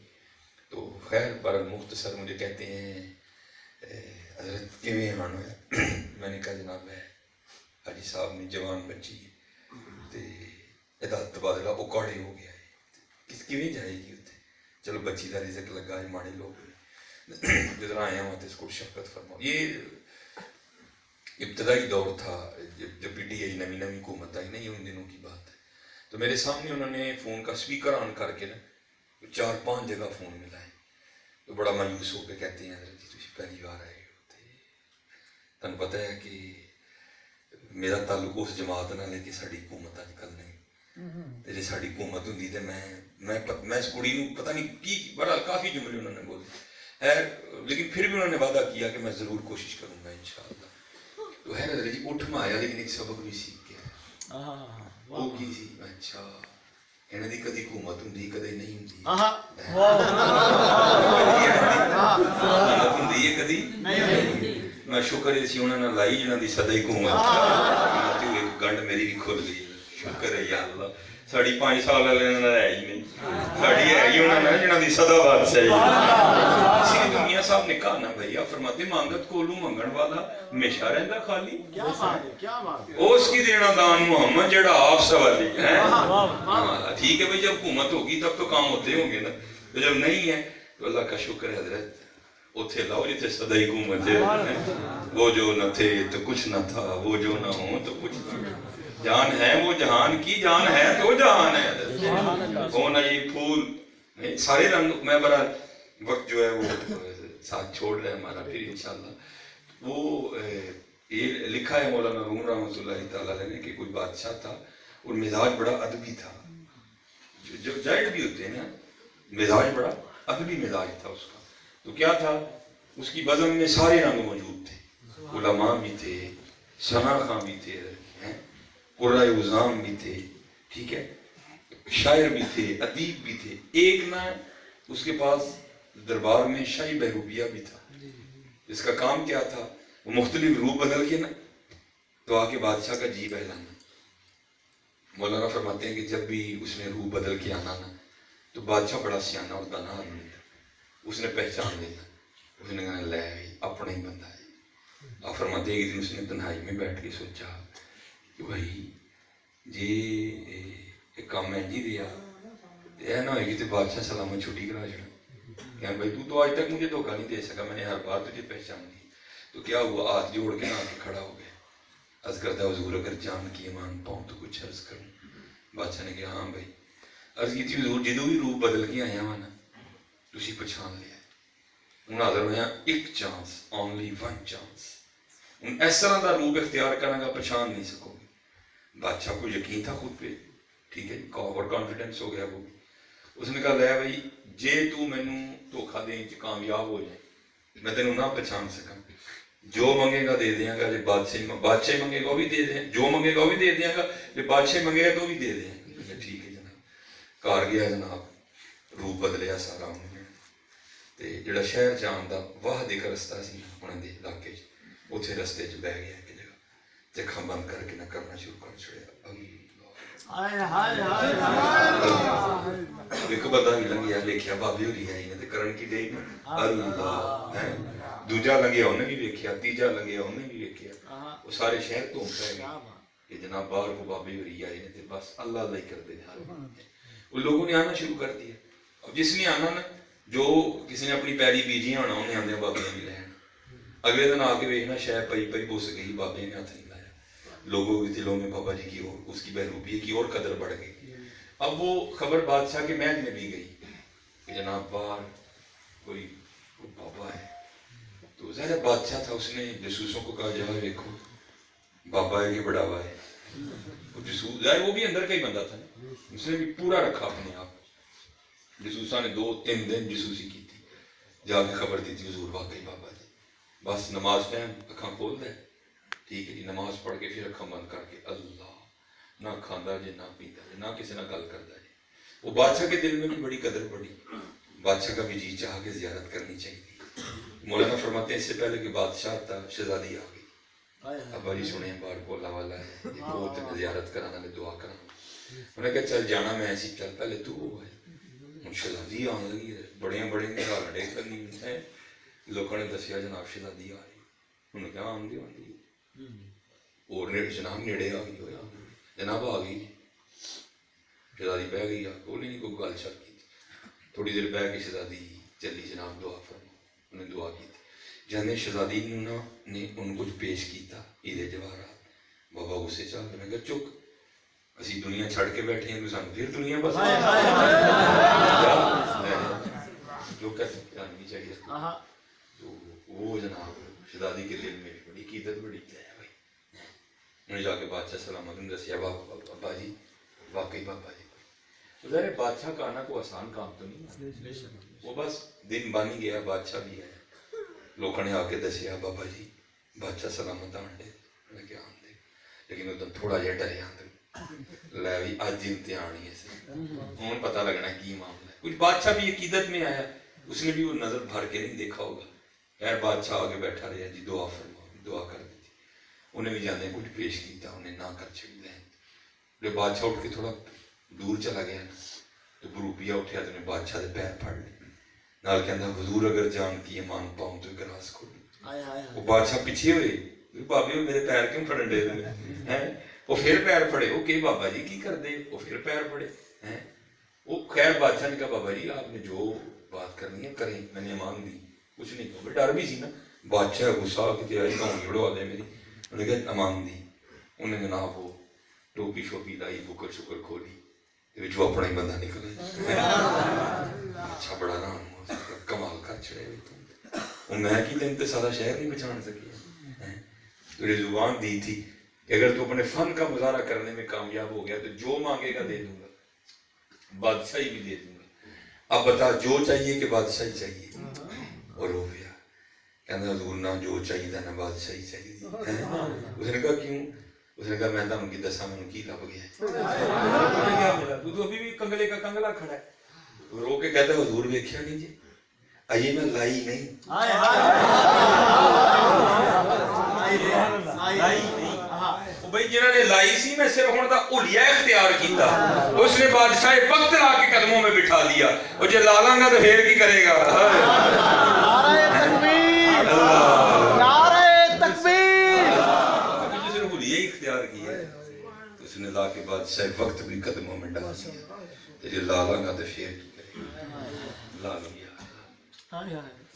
تو خیر پر مختصر مجھے کہتے ہیں حضرت کیویں ایمان ہویا. میں نے کہا جناب ہے حاجی صاحب نے جوان بچی ہے تے ادا تبادلہ وہ کاڑے ہو گیا ہے, کس کیویں جائے گی اتنے. چلو بچی کا رزق لگا ہے, ماڑے لوگ جدھر آیا ہوں تو اس کو شفقت فرماؤ. یہ ابتدائی دور تھا جب پی ٹی آئی نئی حکومت آئی نا, یہ ان دنوں کی بات ہے. تو میرے سامنے انہوں نے فون کا سپیکر آن کر کے نا 4-5 جگہ فون ملائے. تو بڑا مایوس ہو کے کہتے ہیں حضرت جی تسی پہلی بار آئے ہو, تمہیں پتہ ہے کہ میرا تعلق اس جماعت نال ہے کہ ساری حکومت اج کل نہیں. جی ساری حکومت ہوندی تے میں اس کڑی نو پتہ نہیں کی بڑا کافی جملے انہوں نے بولے, لیکن پھر بھی انہوں نے وعدہ کیا کہ میں ضرور کوشش کروں گا انشاءاللہ. تو ہے حضرت جی اٹھ میں آیا, لیکن ایک سبق بھی سیکھ گیا. وہ کی سی, اچھا انہاں دی کدی حکومت ہوندی کدی نہیں ہوندی, حکومت ہوندی ہے کدی نہیں ہوندی. میں شکر ہے سی انہاں نے لائی جنہاں دی سدا حکومت, گنڈ میری بھی کھل گئی. شکر ہے یا اللہ, ساڑی 5 سال والے انہاں ہے ہی نہیں, ساڑی ہے ہی انہاں نے جنہاں دی سدا بادشاہی. اسی لیے دنیا صاحب نے کہا نا بھائی, آپ فرماتے مانگت کولو منگن والا ہمیشہ رہندا خالی. اس کی دینا دان محمد جڑا آپ سوالی ہے. ٹھیک ہے بھائی, جب حکومت ہوگی تب تو کام ہوتے ہوں گے نا, تو جب نہیں ہے تو اللہ کا شکر ہے حضرت اتھے لاؤ جتھے سدا حکومت ہے. وہ جو نہ تھے تو کچھ نہ تھا, وہ جو نہ ہوں تو کچھ نہ تھا. جان ہے وہ جہان کی, جان ہے تو جہان ہے. وہ نہ یہ پھول سارے رنگ. میں بڑا وقت جو ہے وہ ساتھ چھوڑ رہے ہمارا, پھر انشاءاللہ. وہ یہ لکھا ہے مولانا روم رحمۃ اللہ تعالیٰ نے کہ کوئی بادشاہ تھا اور مزاج بڑا ادبی تھا. جو جائٹ بھی ہوتے ہیں نا, مزاج بڑا ادبی مزاج تھا اس کا. تو کیا تھا, اس کی بزم میں سارے رنگ موجود تھے. علماء بھی تھے, ثنا خاں بھی تھے, قرۂ عظام بھی تھے, ٹھیک ہے, شاعر بھی تھے, ادیب بھی تھے. ایک نا اس کے پاس دربار میں شاہی بہروپیہ بھی تھا. اس کا کام کیا تھا, وہ مختلف روح بدل کے نا تو آ کے بادشاہ کا جی بہلانا. مولانا فرماتے ہیں کہ جب بھی اس نے روح بدل کے آنا نا تو بادشاہ بڑا سیانہ اور دانا آدمی تھا. اس نے پہچان لینا, اس نے کہنا لے اپنا ہی بندہ ہے. آپ فرماتے ہیں کہ دن اس نے تنہائی میں بیٹھ کے سوچا کہ بھائی جی ایک کام میں جی دیا یہ نہ ہوئے گی تو بادشاہ سلامت چھٹی کرا چھڑا کہ بھائی تو آج تک مجھے دھوکہ نہیں دے سکا, میں نے ہر بار تجھے پہچان لی. تو کیا ہوا, ہاتھ جوڑ کے نہ کے کھڑا ہو گیا. عرض کرتا حضور اگر جان کی ایمان پاؤں تو کچھ عرض کروں. بادشاہ نے کہا ہاں بھائی. عرض کی تھی حضور جدوں بھی روح بدل کے آیا ہوا نا تسی پہچان لیا. ہوں حاضر ہویا ایک چانس، اونلی ون چانس. ہوں اس طرح کا روپ اختیار کرنا گا پہچان نہیں سکو گے. بادشاہ کو یقین تھا خود پہ، ٹھیک ہے، اوور کانفیڈنس ہو گیا وہ. اس نے کہا لے بھائی جے تو مینوں دھوکھا دین چ کامیاب ہو جائے میں تینوں نہ پہچان سکاں، جو منگے گا دے دیاں گا، جے بادشاہ منگے گا وہ بھی دے دیں، جو منگے گا وہ بھی دے دیاں گا، جے بادشاہ منگے گا تو وہ بھی دے دیں. ٹھیک ہے جناب. گھر گیا جناب، روپ بدلیا سارا انہوں نے. تے جڑا شہر جان دا واحد ایک رستہ سی انہاں دے علاقے چ، اتھے رستے چ بہ گیا ایک جگہ تے اکھاں بند کر کے نہ کرنا شروع کر چھڑیا. ایک بندہ بھی لنگیا دیکھیا بابے ہوری آئی نے تے کرن کی ڈے اللہ ہے. دوجا لنگیا انہیں بھی ویکھیا، تیجا لنگیا انہیں بھی ویکھیا. وہ سارے شہر تو پہ گئے کہ جناب باہر کو بابے ہوری آئی نے تے بس اللہ اللہ ہی کرتے ہیں. وہ لوگوں نے آنا شروع کر دیا. اب جس نے آنا نا، جو کسی نے اپنی پیری بیجی ہونا انہیں آندے بابے بھی لین. اگلے دن آ کے ویکھنا شاید پئی پئی بس گئی، بابے نے ہاتھ نہیں لایا. لوگوں کے دلوں میں بابا جی کی اور اس کی بہروپی کی اور قدر بڑھ گئی. اب وہ خبر بادشاہ کے محل میں بھی گئی کہ جناب باہر کوئی بابا ہے. تو ظاہر بادشاہ تھا، اس نے جاسوسوں کو کہا جا دیکھو بابا ہے یہ بڑھاوا ہے. وہ جاسوس ظاہر وہ بھی اندر کا ہی بندہ تھا، اس نے بھی پورا رکھا اپنے آپ. جاسوساں نے 2-3 دن جاسوسی کی تھی، جا کے خبر دی تھی حضور واقعی بابا جی. بس نماز ٹائم اکھاں کھول دے، ٹھیک ہے جی، نماز پڑھ کے پھر اکھاں بند کر کے اللہ نہ کھاندا جے نہ پیندا جے نہ کسی نہ گل کردا جے. وہ بادشاہ کے دل میں بھی بڑی قدر پڑی. بادشاہ کا بھی جی چاہ کے زیارت کرنی چاہیے. مولانا فرماتے ہیں اس سے پہلے کہ بادشاہ تھا شہزادی آ گئی. ابا جی سنے بار بولا والا ہے بہت زیارت کرانا نے دعا کرانا. انہیں کہا چل جانا میں ایسی چل پہلے تو ہو ہے. ہوں شہزادی آن لگی ہے، بڑے نگاہ ڈیک لگی ہے. لوگوں نے دسیا جناب شہزادی آ رہی. انہوں نے کہا آمدی اور جناب نیڑے آ گئی ہوا جناب آ گئی. شہزادی بہ گئی، وہ نہیں کوئی گل شل کی. تھوڑی دیر بہ کے شہزادی چلی جناب دعا فرما. انہیں دعا کی جانے شہزادی نے ان کچھ پیش کیتا عید جواہرات. بابا غصے چل میں کہا چک اسی دنیا چھڑ کے بیٹھے ہیں تو سانو پھر دنیا بس جو کہتے جاننی چاہیے. تو وہ جناب شہزادی کے دل میں بڑی عقیدت بڑی ہے بھائی. انہیں جا کے بادشاہ سلامت نے دسیا بابا جی واقعی بابا جی. ظاہر بادشاہ کا آنا کوئی آسان کام تو نہیں، وہ بس دن بن گیا. بادشاہ بھی ہے، لوگوں نے آ کے دسیا بابا جی بادشاہ سلامت آن دے. میں کیا آن دے، لیکن ادھر تھوڑا جہا ڈرے آندر لے بھی اج امتحان ہی ہے، ہوں پتہ لگنا کی معاملہ ہے. کچھ بادشاہ بھی عقیدت میں آیا، اس نے بھی وہ نظر بھر کے نہیں دیکھا ہوگا. خیر بادشاہ آگے بیٹھا رہا جی دعا فرما، دعا کر دی. انہیں بھی جانے کچھ پیش کیتا، انہیں نہ کر چھڑ لیں. جب بادشاہ اٹھ کے تھوڑا دور چلا گیا نا تو بروپیہ اٹھیا تو انہیں بادشاہ دے پیر پھڑ لے. نال کہندا حضور اگر جان کی ایمان پاؤں تو ایک راز کھولو. وہ بادشاہ پیچھے ہوئے، بابے میرے پیر کیوں پھڑن دے ہیں؟ وہ پھر پیر پھڑے. وہ کہ بابا جی کی کر دے؟ وہ پھر پیر پھڑے ہیں. وہ خیر بادشاہ نے کہا بابا جی آپ نے جو بات کرنی ہے کریں، میں نے امان دی، کچھ نہیں کہا. ڈر بھی سی نا. بادشاہ غصہ کہ آئی کہوں جڑوا دے میری. انہوں نے کہا امان دی. انہیں جناب وہ ٹوپی شوپی لائی، بکر شکر کھولی، وہ اپنا ہی بندہ نکلا. اچھا بڑا نام کمال کر چھڑے ہوئے. میں کی تین تے سارا شہر نہیں پہچان سکی. تجھے زبان دی تھی کہ اگر تو اپنے فن کا مظاہرہ کرنے میں کامیاب ہو گیا تو جو مانگے گا دے دوں گا، بادشاہی بھی دے دوں گا. اب بتا جو چاہیے کہ بادشاہی چاہیے. اور ہو گیا کہنا حضور نہ جو چاہیے تھا نہ بادشاہی چاہیے. اس نے کہا کیوں؟ اس نے کہا میں تمہیں کی دسا میں کی لب گیا. تو ابھی بھی کنگلے کا کنگلا کھڑا ہے. رو کے کہتا ہے حضور ویکھیا نہیں جی آئیے میں لائی نہیں. بھائی جنہوں نے لائی سی میں صرف ہونے دا اولیا اختیار کیتا. اس نے بادشاہ وقت لا کے قدموں میں بٹھا دیا. اور جے لالاں گا تو پھر کی کرے گا؟ نعرہ تکبیر، نعرہ تکبیر. جس نے اولیا اختیار کیا اس نے لا کے بادشاہ وقت بھی قدموں میں ڈال دیا. جے لالاں گا تو پھر کی کرے گا؟ لالو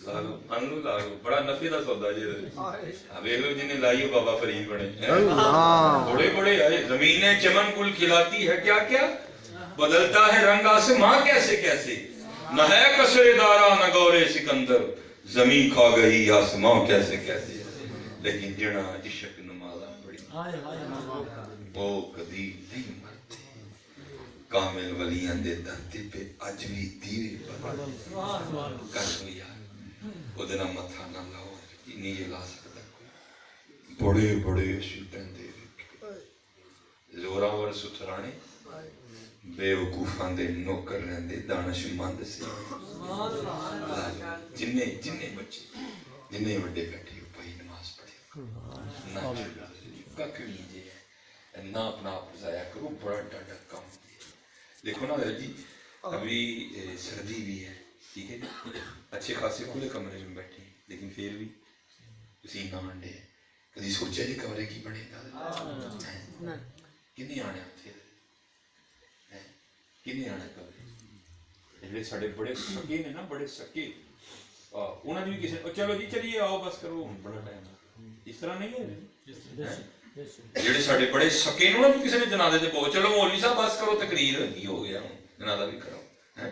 لالو انو لالو بڑا نفع دا سودا جی. ویکھ لو جنہیں لائی ہو بابا فرید بنے بڑے بڑے آئے. زمینیں چمن گل کھلاتی ہے کیا کیا، بدلتا ہے رنگ آسماں کیسے کیسے. نہ ہے قصر دارا نہ گور سکندر، زمین کھا گئی آسمان کیسے کہتے ہیں، لیکن جڑا عشق نمازاں پڑھی وہ کبھی نہیں مرتے. کامل ولیاں دے دھرتی پہ اج بھی دیوے پر کر دو یار وہ دن متھا نہ لاؤ نہیں یہ لا سکتا بڑے بڑے عشقیں دے رکھے زوراور ستھرانے بے وقوفاں دے نوکر رہندے دانش مند سے جننے بچے جننے وڈے بیٹھے پائی نماز پڑھے نہ ککھ نہیں جے نہ اپنا آپ ضائع کرو بڑا ڈاڈا کام دیکھو نا حضرت جی ابھی سردی بھی ہے ٹھیک ہے جی اچھے خاصے کھلے کمرے میں بیٹھے ہیں لیکن پھر بھی پسینہ آنڈے ہیں کدی سوچا جی کمرے کی بنے گا کتنے آنے آتے کتنے آنے کمرے جڑے ساڈے بڑے سکے نے نا بڑے سکے انہاں نے بھی کسی چلو جی چلیے آؤ بس کرو بڑا ٹائم اس طرح نہیں ہے جڑے ساڈے بڑے سکے نے انہاں نے کسی نے جنازے تے بہت چلو مولوی صاحب بس کرو تقریر کی ہو گیا جنازہ بھی کرو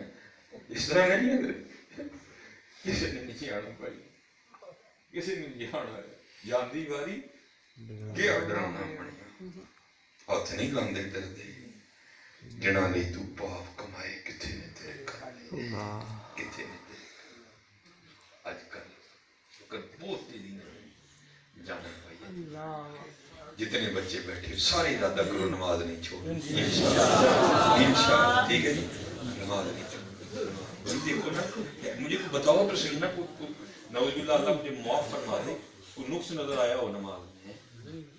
اس طرح نہیں ہے کسی نے نہیں آنا پائی کسی نے نہیں آنا جاندی باری کیا ڈرانا پڑیا ہاتھ نہیں لاندے ڈردے جنا لئی تو پاپ کمائے کتنے نے تیرے کمائے کتنے نے تیرے آج کل بہت تیزی نے جانا پائی جتنے بچے بیٹھے سارے ارادہ کرو نماز نہیں چھوڑنی انشاءاللہ ٹھیک ہے جی نماز نہیں چھوڑنی دیکھو نا مجھے کو بتاؤ تو صحیح نا نعوذ باللہ اللہ مجھے معاف فرما دے کوئی نقص نظر آیا ہو نماز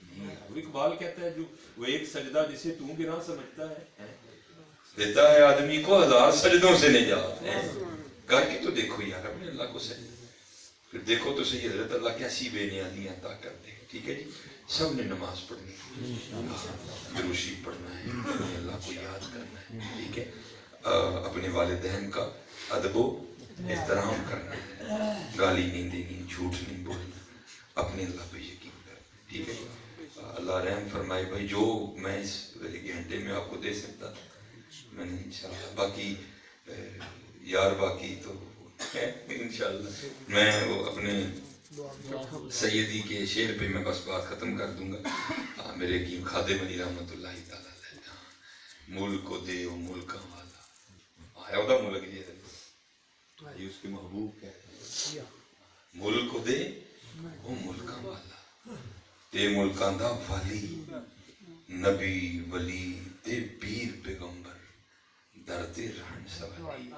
میں اقبال کہتا ہے جو وہ ایک سجدہ جسے تو گراں سمجھتا ہے دیتا ہے آدمی کو 1000 سجدوں سے نجات کر کے تو دیکھو یار اپنے اللہ کو سجدہ پھر دیکھو تو صحیح حضرت اللہ کیسی بے نیازیاں عطا کرتے ہیں ٹھیک ہے جی سب نے نماز پڑھنی دروشی پڑھنا ہے اپنے اللہ کو یاد کرنا ہے ٹھیک ہے اپنے والدین کا ادب و احترام کرنا ہے گالی نہیں دینی جھوٹ نہیں بولنا اپنے اللہ پہ یقین کرنا ٹھیک ہے اللہ رحم فرمائے بھائی جو میں اس گھنٹے میں آپ کو دے سکتا میں نے انشاءاللہ باقی یار باقی تو انشاءاللہ میں وہ اپنے سیدی کے شعر پہ میں بس بات ختم کر دوں گا میرے کی خادم علی رحمت اللہ تعالیٰ ملک کو دے وہ ملکاں والا آیا ہوتا ملک یہ اس کے محبوب کہتے ہیں ملک کو دے وہ ملکاں والا تے ملکاں دا والی نبی ولی تے پیر پیغمبر دردے رہن سوالی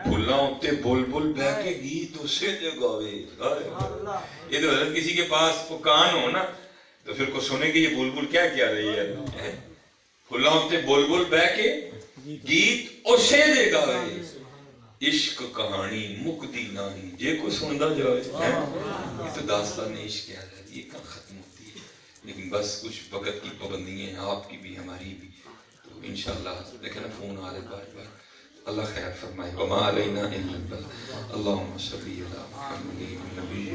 بھولاں اتے بول بول بہ کے گیت اسے دے گاوے یہ تو حضرت کسی کے پاس کو کان ہو نا تو پھر کو سنے کہ یہ بول بول کیا کیا رہی ہے بھولاں اتے بول بول بہ کے گیت اسے دے گاوے عشق کہانی مکدی ناہی جے کو سندا جائے یہ تو داستان عشق کیا ہے یہ کہاں ختم ہوتی ہے لیکن بس کچھ وقت کی پابندیاں ہیں آپ کی بھی ہماری بھی تو انشاءاللہ دیکھیں نا فون آ رہے بار بار اللہ خیر فرمائے وما علینا الا البلاغ اللہم صلی علی محمد النبی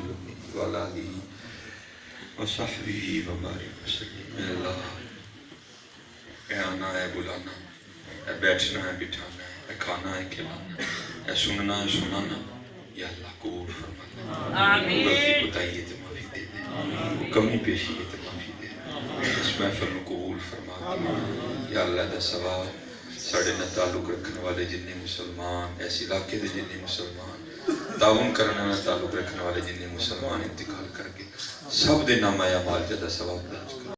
وعلی آلہ وصحبہ وبارک وسلم اے اللہ اے آنا ہے بلانا اے بیٹھنا ہے بٹھانا ہے اے کھانا ہے کھلانا اے سننا ہے سنانا یا اللہ قبول فرما آمین غلطی کوتاہی تے معافی دے دے کمی پیشی تے معافی دے دے اس محفل کو قبول فرما دے یا اللہ دا ثواب ساڑے نہ تعلق رکھنے والے جننے مسلمان ایسے علاقے دے جننے مسلمان تعاون کرنے والے تعلق رکھنے والے جننے مسلمان انتقال کر کے سب دے نام آیا مال جدہ ثواب درج کر